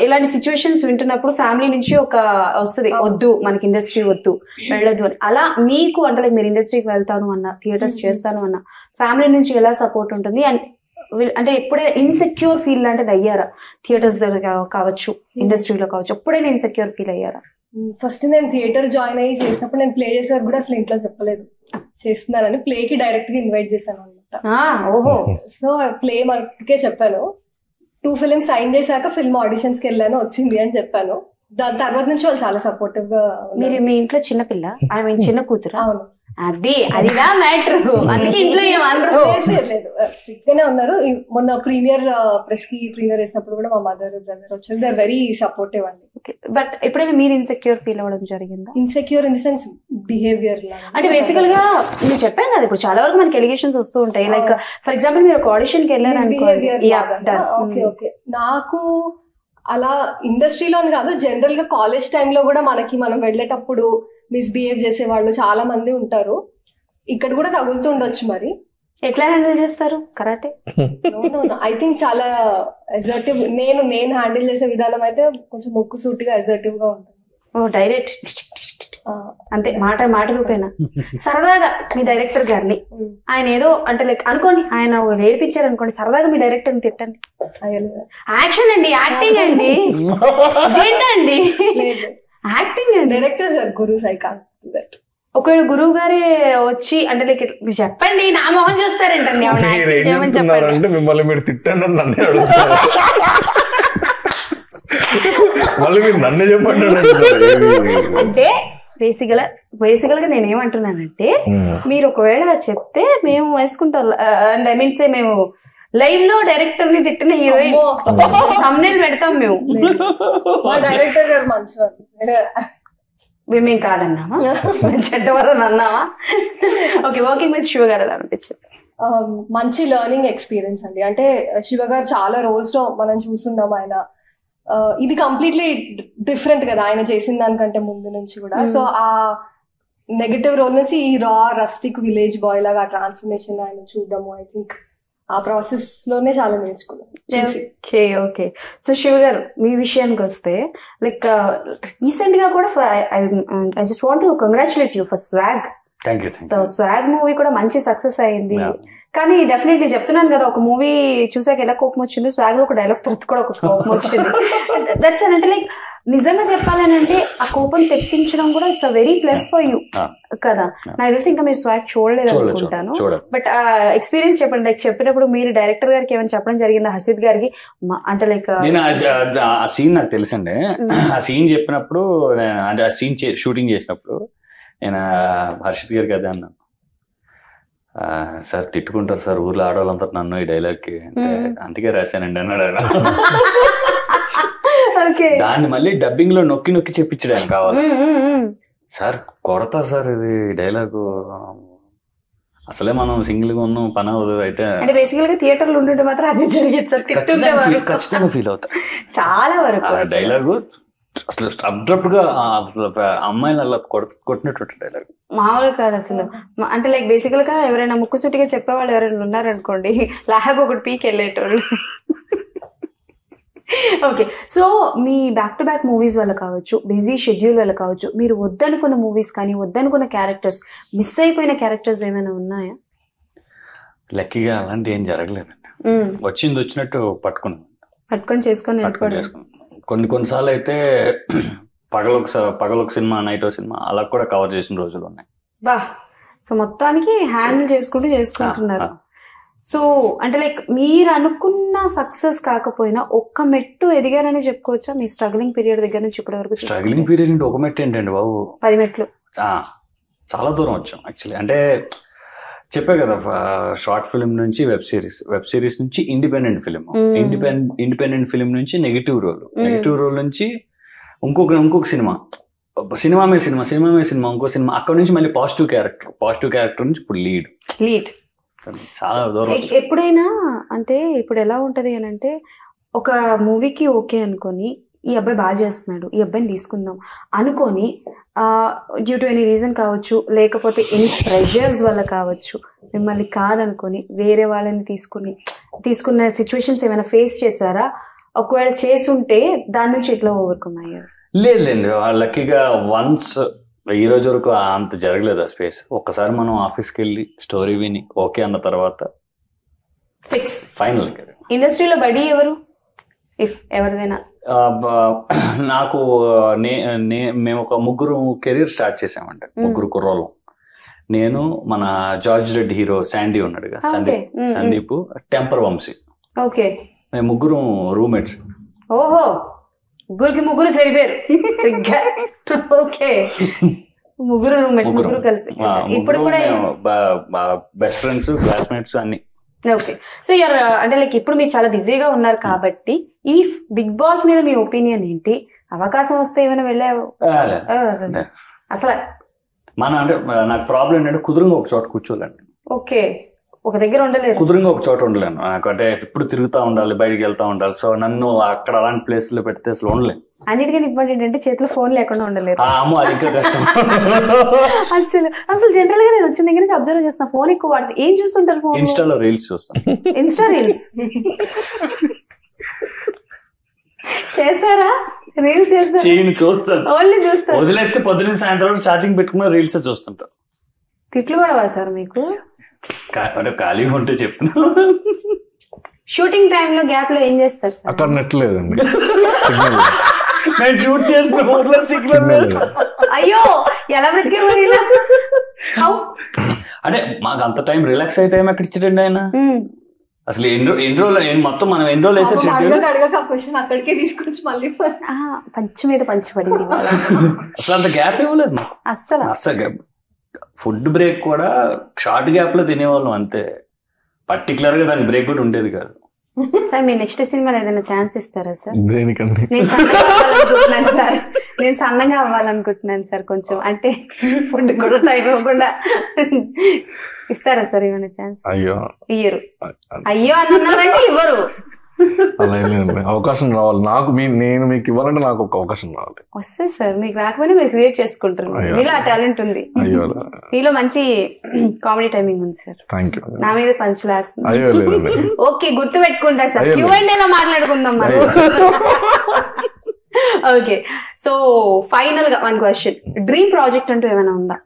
ఇలాంటి సిచ్యువేషన్స్ వింటున్నప్పుడు ఫ్యామిలీ నుంచి ఒక వస్తుంది, వద్దు మనకి ఇండస్ట్రీ వద్దు వెళ్ళదు అని. అలా మీకు అంటే మీరు ఇండస్ట్రీకి వెళ్తాను అన్న, థియేటర్స్ చేస్తాను అన్న, ఫ్యామిలీ నుంచి ఎలా సపోర్ట్ ఉంటుంది? అండ్ అంటే ఎప్పుడే ఇన్సెక్యూర్ ఫీల్ లాంటిది అయ్యారా? థియేటర్స్ దగ్గర కావచ్చు, ఇండస్ట్రీలో కావచ్చు, ఎప్పుడైనా ఇన్సెక్యూర్ ఫీల్ అయ్యారా? ఫస్ట్ నేను థియేటర్ జాయిన్ అయ్యి చేసినప్పుడు నేను ప్లే చేసేవారు కూడా అసలు ఇంట్లో చెప్పలేదు చేస్తున్నానని. ప్లేకి డైరెక్ట్ గా ఇన్వైట్ చేశాను అనమాట. ఓహో, సో ప్లే మనకే చెప్పాను. 2 ఫిల్మ్స్ సైన్ చేశాక ఫిల్మ్ ఆడిషన్స్ కి వెళ్ళాను, వచ్చింది అని చెప్పాను. దాని తర్వాత నుంచి వాళ్ళు చాలా సపోర్టివ్ గా. మీరు మీ ఇంట్లో చిన్న పిల్ల, చిన్న కూతురు? అవును. అదిదా మ్యాటర్. అందుకే ఇంట్లో ఏమన్నారు? లేదు, స్ట్రిక్ట్ గానే ఉన్నారు. మొన్న ప్రీమియర్ ప్రెస్ కి ప్రీమియర్ వేసినప్పుడు కూడా మా మదర్ బ్రదర్ వచ్చారు. దే ఆర్ వెరీ సపోర్టివ్ అండి. బట్ ఎప్పుడైనా మీరు ఇన్సెక్యూర్ ఫీల్ అవ్వడం జరిగిందా? Insecure in the sense behaviour అంటే బేసికల్ గా నేను చెప్పాను కదా, ఇప్పుడు చాలా వరకు మనకి ఎలిగేషన్స్ వస్తూ ఉంటాయి. లైక్ ఫర్ ఎగ్జాంపుల్ మీరు ఒక ఆడిషన్ కి వెళ్ళారు అనుకోండి. ఓకే నాకు అలా ఇండస్ట్రీలో కాదు, జనరల్ గా కాలేజ్ టైంలో కూడా మనం వెళ్ళేటప్పుడు మిస్బిహేవ్ చేసే వాళ్ళు చాలా మంది ఉంటారు. ఇక్కడ కూడా తగులుతుండొచ్చు. మరి ఎట్లా హ్యాండిల్ చేస్తారు కరాటే? ఐ థింక్ చాలా అసర్టివ్. నేను హ్యాండిల్ చేసే విధానం అయితే కొంచెం ముక్కు సూటిగా అసర్టివ్ గా ఉంటుంది. ఓ డైరెక్ట్ అంతే, మాట రూపేనా? సరదాగా మీ డైరెక్టర్ గారిని ఆయన ఏదో అంటే లైక్ అనుకోండి, ఆయన నేర్పించారు అనుకోండి, సరదాగా మీ డైరెక్టర్ ని తిట్టండి. యాక్షన్ అండి, యాక్టింగ్ అండి, ఏంటండి యాక్టింగ్ అండి. డైరెక్టర్ సార్ గురు సైకాన్. ఒకవేళ గురువు గారే వచ్చి అంటే లైక్ మీరు చెప్పండి, నా మొహం చూస్తారేంటండి చెప్పండి, మిమ్మల్ని మీరు తిట్టండి అని నన్నే అడుగుతారు. మళ్ళీ మీరు నన్నే చెప్పండి అంటే బేసికల్ గా నేను ఏమంటున్నానంటే, మీరు ఒకవేళ చెప్తే మేము వేసుకుంటాం. అండ్ ఐ మీన్ సే మేము లైవ్ లో డైరెక్టర్ ని తిట్టిన హీరోయిన్ thumbnail పెడతాం మేము. డైరెక్టర్ గారు మంచివారు. మేము కాదన్నామా? చెడ్డవారని అన్నామా? ఓకే, వర్కింగ్ విత్ శివ గారు ఎలా అనిపించింది? మంచి లెర్నింగ్ ఎక్స్పీరియన్స్ అండి. అంటే శివ గారు చాలా రోల్స్ లో మనం చూస్తున్నాం. ఆయన ఇది కంప్లీట్లీ డిఫరెంట్ కదా ఆయన చేసిన దానికంటే ముందు నుంచి కూడా. సో ఆ నెగటివ్ రోల్ నుంచి ఈ రస్టిక్ విలేజ్ బాయ్ లాగా ట్రాన్స్ఫర్మేషన్ ఆయన చూడడము, ఐ థింక్ ఆ ప్రాసెస్ లోనే చాలా నేర్చుకున్నాను. ఓకే. సో శివ గారు, మీ విషయానికి వస్తే లైక్ రీసెంట్ గా కూడా I just want to congratulate you for swag. So swag movie కూడా మంచి సక్సెస్ అయింది. కానీ డెఫినెట్లీ చెప్తున్నాను కదా, ఒక మూవీ చూసాక ఎలా కోపం వచ్చింది, స్వాగ్ లో ఒక డైలాగ్ తర్వాత కూడా ఒక కోపం వచ్చింది. దట్స్ అంటే లైక్ నిజంగా చెప్పాలని అంటే ఆ కోపం తెప్పించడం కూడా it's a very plus for you కదా. నాకు తెలిసి ఇంకా మీరు స్వాగ్ చూడలేదు అనుకుంటాను. బట్ ఆ ఎక్స్పీరియన్స్ చెప్పండి. లైక్ చెప్పినప్పుడు మీరు డైరెక్టర్ గారికి ఏమైనా చెప్పడం జరిగిందా, హసీద్ గారికి? అంటే లైక్ ఆ సీన్ నాకు తెలుసండి. ఆ సీన్ చెప్పినప్పుడు అంటే ఆ సీన్ షూటింగ్ చేసినప్పుడు నేను హర్షిత్ గారికి అదే అన్నాను, సార్ తిట్టుకుంటారు సార్ ఊర్లో ఆడవాళ్ళంతా నన్ను ఈ డైలాగ్ కి, అందుకే రాశానండి అన్నాడు. దాన్ని మళ్ళీ డబ్బింగ్ లో నొక్కి చెప్పించడం కావాలి. సార్ కొడతారు సార్ ఇది డైలాగు, అసలే మనం సింగిల్ గా ఉన్నాం, పని అవ్వదు. అయితే బేసికల్ గా థియేటర్లు ఉంటుంటే మాత్రం అదే జరిగేది సార్, ఖచ్చితంగా ఫీల్ అవుతా చాలా వరకు. డైలాగు అసలు అబ్రప్ట్ గా అమ్మాయిలు అలా కొట్టినట్టు డైలాగ్ మామూలు కాదు అసలు. అంటే లైక్ బేసికల్ గా ఎవరైనా ముక్కుసూటిగా చెప్పేవాళ్ళు ఎవరైనా ఉన్నారనుకోండి, లాగ్ ఒకటి పీక్ వెళ్ళేటోళ్ళు. ఓకే, సో మీ బ్యాక్ టు బ్యాక్ మూవీస్ వల్ల కావచ్చు, బిజీ షెడ్యూల్ వల్ల కావచ్చు, మీరు వద్దనుకున్న మూవీస్ కానీ వద్దనుకున్న క్యారెక్టర్స్, మిస్ అయిపోయిన క్యారెక్టర్స్ ఏమైనా ఉన్నాయా? లక్కీగా అలాంటి ఏం జరగలేదండి. వచ్చింది వచ్చినట్టు పట్టుకొని చేసుకొని కొన్నిసార్లు అయితే పగలొక సినిమా, నైట్ సినిమా అలా కూడా కవర్ చేసిన రోజులు ఉన్నాయి. బా, సో మొత్తానికి హ్యాండిల్ చేసుకుంటున్నారు. సో అంటే లైక్ మీరు అనుకున్న సక్సెస్ కాకపోయినా ఒక్క మెట్టు ఎదిగారని చెప్పుకోవచ్చా మీ స్ట్రగ్లింగ్ పీరియడ్ దగ్గర నుంచి ఇప్పటి వరకు? స్ట్రగ్లింగ్ పీరియడ్ అంటే ఒక మెట్టు ఏంటండి బాబు, 10 మెట్లు. చాలా దూరం వచ్చాం యాక్చువల్లీ. అంటే చెప్పే కదా, షార్ట్ ఫిల్మ్ నుంచి వెబ్ సిరీస్ నుంచి ఇండిపెండెంట్ ఫిల్మ్, ఇండిపెండెంట్ ఫిల్మ్ నుంచి నెగిటివ్ రోల్ నుంచి ఇంకొక సినిమా మీద సినిమా ఇంకో సినిమా, అక్కడ నుంచి మళ్ళీ పాజిటివ్ క్యారెక్టర్ నుంచి ఇప్పుడు లీడ్. చాలా దూరం. ఎప్పుడైనా అంటే ఇప్పుడు ఎలా ఉంటది అని అంటే, ఒక మూవీకి ఓకే అనుకొని ఈ అబ్బాయి బాగా చేస్తున్నాడు, ఈ అబ్బాయిని తీసుకుందాం అనుకొని డ్యూ టు ఎనీ రీజన్ కావచ్చు, లేకపోతే ఎనీ ప్రెషర్స్ వల్ల కావచ్చు, మిమ్మల్ని కాదనుకొని వేరే వాళ్ళని తీసుకున్న సిచ్యువేషన్స్ ఏమైనా ఫేస్ చేశారా? ఒకవేళ చేసుంటే దాని నుంచి ఎట్లా ఓవర్కమ్ అయ్యారు? లేదు, లక్కీగా వన్స్ ఈ రోజు వరకు అంత జరగలేదు ఆ స్పేస్. ఒక్కసారి మనం ఆఫీస్కి వెళ్ళి స్టోరీ విని ఓకే అన్న తర్వాత ఫిక్స్ ఫైనల్. ఇండస్ట్రీలో బడీ ఎవరు? ఇఫ్ ఎవరిదైనా నాకు మేము ఒక ముగ్గురు కెరీర్ స్టార్ట్ చేసామంటే, ముగ్గురు కుర్రోళ్ళం. నేను, మన జార్జ్ రెడ్డి హీరో శాండీ ఉన్నాడు కదా, సందీప్, టెంపర్ వంశీ. ఓకే, మేము ముగ్గురు రూమ్మేట్స్. ఓహో, ముగ్గురు సరిపోయారు. ఓకే, ముగ్గురు కలిసి ఇప్పుడు కూడా బెస్ట్ ఫ్రెండ్స్, క్లాస్మేట్స్ అన్ని. ఓకే, సో యూఆర్ అంటే లైక్ ఇప్పుడు మీరు చాలా బిజీగా ఉన్నారు కాబట్టి ఈ బిగ్ బాస్ మీద మీ ఒపీనియన్ ఏంటి? అవకాశం వస్తే ఏమైనా వెళ్ళావు అసలు? అంటే నాకు ప్రాబ్లం ఏంటంటే కుదురుగా ఒక చోట కూర్చోలేండి. ఓకే, ఒక దగ్గర ఉండలేదు, కుదురుగా ఒక చోట ఉండలేను. నాకు అంటే ఎప్పుడు తిరుగుతూ ఉండాలి, బయటికి వెళ్తా ఉండాలి. సో నన్ను అక్కడ అలాంటి ప్లేస్ లో పెడితే అసలు ఉండలేదు. అన్నిటికీ ఇంపార్టెంట్ ఏంటంటే చేతిలో ఫోన్ లేకుండా ఉండలేదు. అది ఇంకా కష్టం. అసలు జనరల్ గా నేను వచ్చిన దగ్గర నుంచి అబ్జర్వ్ చేస్తున్నా, ఫోన్ ఎక్కువ వాడితే. ఏం చూస్తుంటారు ఫోన్? ఇన్స్టాలో రీల్స్ చూస్తాను. ఇన్స్టా రీల్స్ చేస్తారా? రీల్స్ చేస్తాను, చూస్తాను. ఓన్లీ చూస్తాను. వదిలేస్తే పొద్దున్న సాయంత్రం వరకు ఛార్జింగ్ పెట్టుకున్న రీల్స్ చూస్తుంటా. తిట్లు పడవా సార్ మీకు? ఖాళీగా ఉంటే చెప్తున్నా. షూటింగ్ టైమ్ లో గ్యాప్ లో ఏం చేస్తారు సార్? అక్కడ నెట్ లేదండి. నేను షూట్ చేసిన సిగ్నల్. అయ్యో, ఎలా బ్రతికారు మరి? అంటే మాకు అంత టైం రిలాక్స్ అయ్యే టైం ఎక్కడ ఇచ్చాడండి ఆయన? అసలు ఎన్ని రోజులు మొత్తం మనం ఎన్ని రోజులు వేసే అక్కడికే తీసుకొచ్చి మళ్ళీ పంచి మీద పంచి పడింది. అసలు అంత గ్యాప్ ఇవ్వలేదు నాకు అస్సలు. ఫుడ్ బ్రేక్ కూడా షార్ట్ గ్యాప్ లో తినేవాళ్ళం అంతే. పర్టికులర్ గా దాని బ్రేక్ కూడా ఉండేది కాదు. సార్ మీ నెక్స్ట్ సినిమాలో ఏదైనా ఛాన్స్ ఇస్తారా సార్? దేనికండి? నేను సన్నగా అవ్వాలనుకుంటున్నాను సార్ కొంచెం, అంటే ఫుడ్ కూడా టైం ఇవ్వకుండా. ఇస్తారా సార్ ఏమైనా ఛాన్స్? అయ్యో ఇయ్యరు. అయ్యో అని అన్నారంటే ఇవ్వరు. అలా అవకాశం రావాలి నాకు. నేను మీకు ఇవ్వాలంటే నాకు ఒక అవకాశం రావాలి. వస్తుంది సార్, మీకు రాకపోయినా మీరు క్రియేట్ చేసుకుంటారు. మీలో ఆ టాలెంట్ ఉంది, మీలో మంచి కామెడీ టైమింగ్ ఉంది సార్. నా మీద పంచులు వేస్తుంది. ఓకే, గుర్తు పెట్టుకుంటా సార్. Q&A లో మాట్లాడుకుందాం మనం. ఓకే, సో ఫైనల్ గా వన్ క్వశ్చన్, డ్రీమ్ ప్రాజెక్ట్ అంటూ ఏమైనా ఉందా?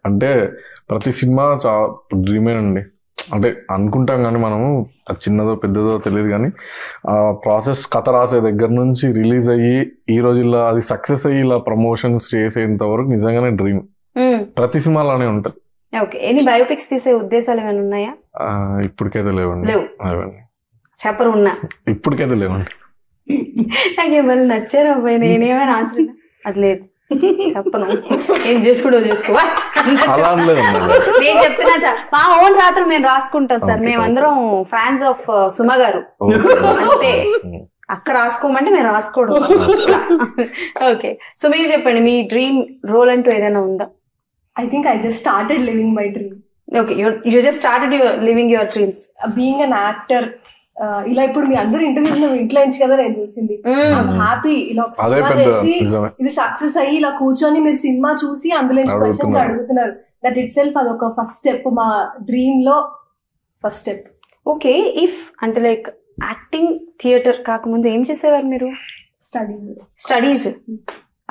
అంటే ప్రతి సినిమా చాలా డ్రీమేనండి. అంటే అనుకుంటాం కానీ మనము అది చిన్నదో పెద్దదో తెలియదు, కానీ ఆ ప్రాసెస్ కథ రాసే దగ్గర నుంచి రిలీజ్ అయ్యి ఈ రోజు ఇలా అది సక్సెస్ అయ్యి ఇలా ప్రమోషన్స్ చేసేంత వరకు నిజంగానే డ్రీమ్. ప్రతి సినిమాలోనే ఉంటుంది. ఓకే, ఎన్ని బయోపిక్స్ తీసే ఉద్దేశాలు ఏమైనా ఉన్నాయా? ఇప్పటికైతే లేవండి. చెప్పరు ఉన్నా ఇప్పటికైతే లేవండి. నాకేమైనా నచ్చారు అబ్బాయి, నేనేమైనా ఆన్సర్ అది లేదు చెప్పను. ఏం చేసుకో నేను చెప్తున్నా సార్, మా ఓన్ రాత్రులు మేము రాసుకుంటాం సార్. మేమందరం ఫ్యాన్స్ ఆఫ్ సుమ గారు అంతే. అక్క రాసుకోమంటే మేము రాసుకోవడం. ఓకే, సో మీరు చెప్పండి, మీ డ్రీమ్ రోల్ అంటూ ఏదైనా ఉందా? I think I just started living my dream. Okay, you just started living your dreams. Being an actor. ఇలా ఇప్పుడు మీ అందరు ఇంటర్వ్యూస్ లో ఇంట్లో నుంచి కదా నేను చూసింది. హ్యాపీ ఇలా ఒక సినిమా చేసి ఇది సక్సెస్ అయ్యి ఇలా కూర్చొని మీరు సినిమా చూసి అందులో క్వశ్చన్స్ అడుగుతున్నారు. దట్ ఇట్ సెల్ఫ్ అదొక ఫస్ట్ స్టెప్, మా డ్రీమ్ లో ఫస్ట్ స్టెప్. ఓకే, ఇఫ్ అంటే లైక్ యాక్టింగ్ థియేటర్ కాకముందు ఏం చేసేవారు మీరు? స్టడీస్.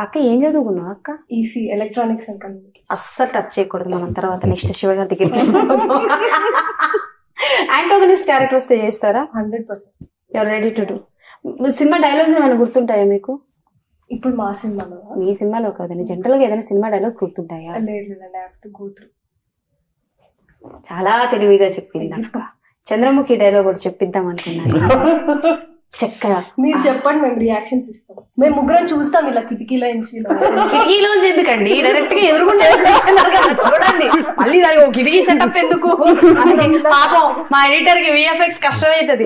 అక్క ఏం చదువుకున్నావు అక్క? EC, electronics and communication. అస్సలు టచ్ చేయకూడదు మనం, తర్వాత నెక్స్ట్ శివగారి దగ్గరికి. యాంటాగనిస్ట్ క్యారెక్టర్ వస్తే చేస్తారా? 100%. You're ready to do. సినిమా డైలాగ్స్ ఏమైనా గుర్తుంటాయా మీకు? ఇప్పుడు మా సినిమాలో? మీ సినిమాలో కాదండి, జనరల్ గా ఏదైనా సినిమా డైలాగ్ గుర్తుంటాయా? చాలా తెలివిగా చెప్పింది అక్క. చంద్రముఖి డైలాగ్ కూడా చెప్పిద్దాం అనుకున్నాను. చక్కగా మీరు చెప్పండి, మేము రియాక్షన్స్ ఇస్తాం. మేము ముగ్గురం చూస్తాం ఇలా కిటికీలోంచి. కిటికీలోంచి ఎందుకండి, డైరెక్ట్ గా ఎదురుకుంటే చూడండి. మళ్ళీ కిటికీ సెటప్ ఎందుకు? పాపం మా ఎడిటర్ కి VFX కష్టం అవుతుంది.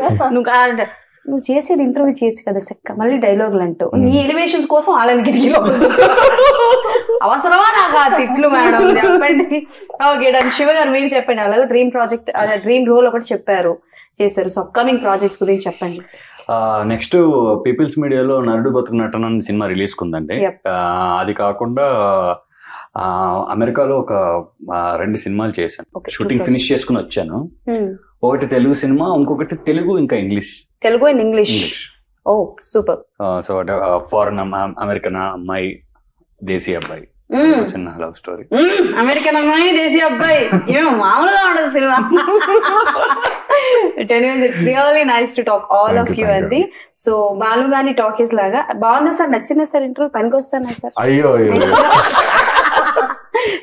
నువ్వు చేసేది ఇంటర్వ్యూ చేయొచ్చు కదా సెక్క, మళ్ళీ డైలాగులు అంటూ నీ ఎలివేషన్స్ కోసం వాళ్ళని కిటికీలో. అవసరమా నాకు ఆ తిట్లు మేడం, చెప్పండి. Okay done. శివ గారు మీరు చెప్పండి. అలాగే డ్రీమ్ ప్రాజెక్ట్, డ్రీమ్ రోల్ ఒకటి చెప్పారు, చేశారు. సో అప్కమింగ్ ప్రాజెక్ట్స్ గురించి చెప్పండి. నెక్స్ట్ పీపుల్స్ మీడియాలో నరుడు బతుకు నటన సినిమా రిలీజ్ కుందండి. అది కాకుండా అమెరికాలో ఒక 2 సినిమాలు చేశాను. షూటింగ్ ఫినిష్ చేసుకుని వచ్చాను. ఒకటి తెలుగు సినిమా, ఇంకొకటి తెలుగు ఇంకా ఇంగ్లీష్. Telugu and English. ఓ సూపర్. సో ఫారెన్ అమెరికన్ అమ్మాయి, దేశీ అబ్బాయి, చిన్న లవ్ స్టోరీ. అమెరికన్ అమ్మాయి, దేశీ అబ్బాయి, ఏమో మామూలుగా ఉండదు cinema. It's really nice to talk all of you అండి. సో బాలు గాని టాకీస్ లాగా బాగుందా సార్? నచ్చిందా సార్? ఇంటర్వ్యూ పనికి వస్తానా సార్? అయ్యో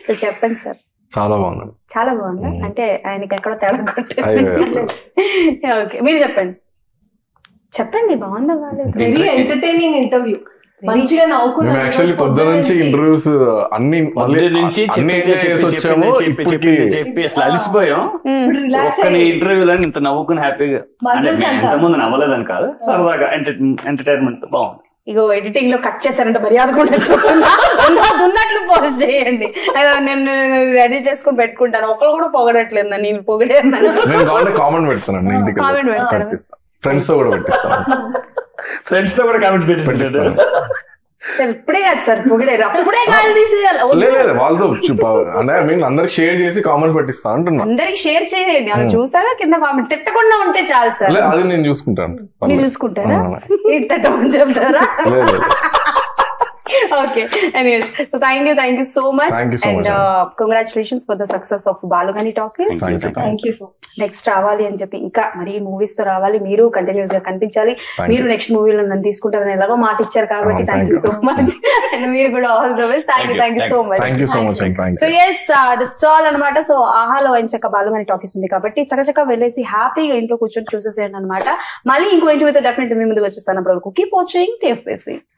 సో చెప్పండి సార్. చాలా బాగుంది. చాలా బాగుందా? అంటే ఆయనకి ఎక్కడో తేడా కొట్టారు. ఓకే మీరు చెప్పండి. బాగుందా? Very entertaining interview. మంచిగా మేము యాక్చువల్లీ పొద్దున నుంచి ఇంటర్వ్యూస్ అన్ని నుంచి వచ్చాము. చెప్పి అసలు అలిసిపోయాం. ఒక్కని ఇంటర్వ్యూలో ఇంత నవ్వుకుని హ్యాపీగా, ఇంతకుముందు నవ్వలేదని కాదు, సరదాగా ఎంటర్టైన్మెంట్ బాగుంది. ఇగో ఎడిటింగ్ లో కట్ చేశారంటే మర్యాద కూడా ఉన్నట్లు పోస్ట్ చేయండి. నేను ఎడిట్ చేసుకుని పెట్టుకుంటాను. ఒకళ్ళు కూడా పొగడట్లేదు, నేను పొగిడాను. కామెంట్ పెడతాను, కామెంట్ పెడతాను, ఫ్రెండ్స్ తో కూడా పెట్టిస్తాను. ఫ్రెండ్స్ తో కూడా కామెంట్స్ పెట్టిస్తాను. ఇప్పుడే కాదు సార్ పొగిడారు, అప్పుడే గాలి తీసేయాలి. వాళ్ళతో అంటే అందరికి షేర్ చేసి కామెంట్ పెట్టిస్తా అంటున్నా. అందరికి షేర్ చేయండి, అలా చూసాక కింద కామెంట్ తిట్టకుండా ఉంటే చాలు సార్. అది నేను చూసుకుంటాను. మీరు చూసుకుంటారా? ఏంటి తిట్టమని చెప్తారా? Okay. Anyways, so thank you so much. Thank you so and much. Congratulations for the success of Balugani Talkies. Thank you so much. Next రావాలి అని చెప్పి ఇంకా మరి మూవీస్ తో రావాలి, మీరు కంటిన్యూస్ గా కనిపించాలి. మీరు నెక్స్ట్ మూవీలో నన్ను తీసుకుంటారని ఎలాగో మాట ఇచ్చారు కాబట్టి thank you so much. And మీరు కూడా all the best. Thank you so much. Thank you so much. So yes, that's all అనమాట. సో ఆహాలో ఎంచక్క బాలుగాని టాకీస్ ఉంది కాబట్టి చక్కచక్క వెళ్ళేసి హ్యాపీగా ఇంట్లో కూర్చొని చూసేసేయండి అనమాట. మళ్ళీ ఇంకో ఇంటర్వ్యూతో డెఫినెట్ మీ ముందుకు వచ్చేస్తాను. అప్పుడు కీప్ వాచింగ్ TFPC.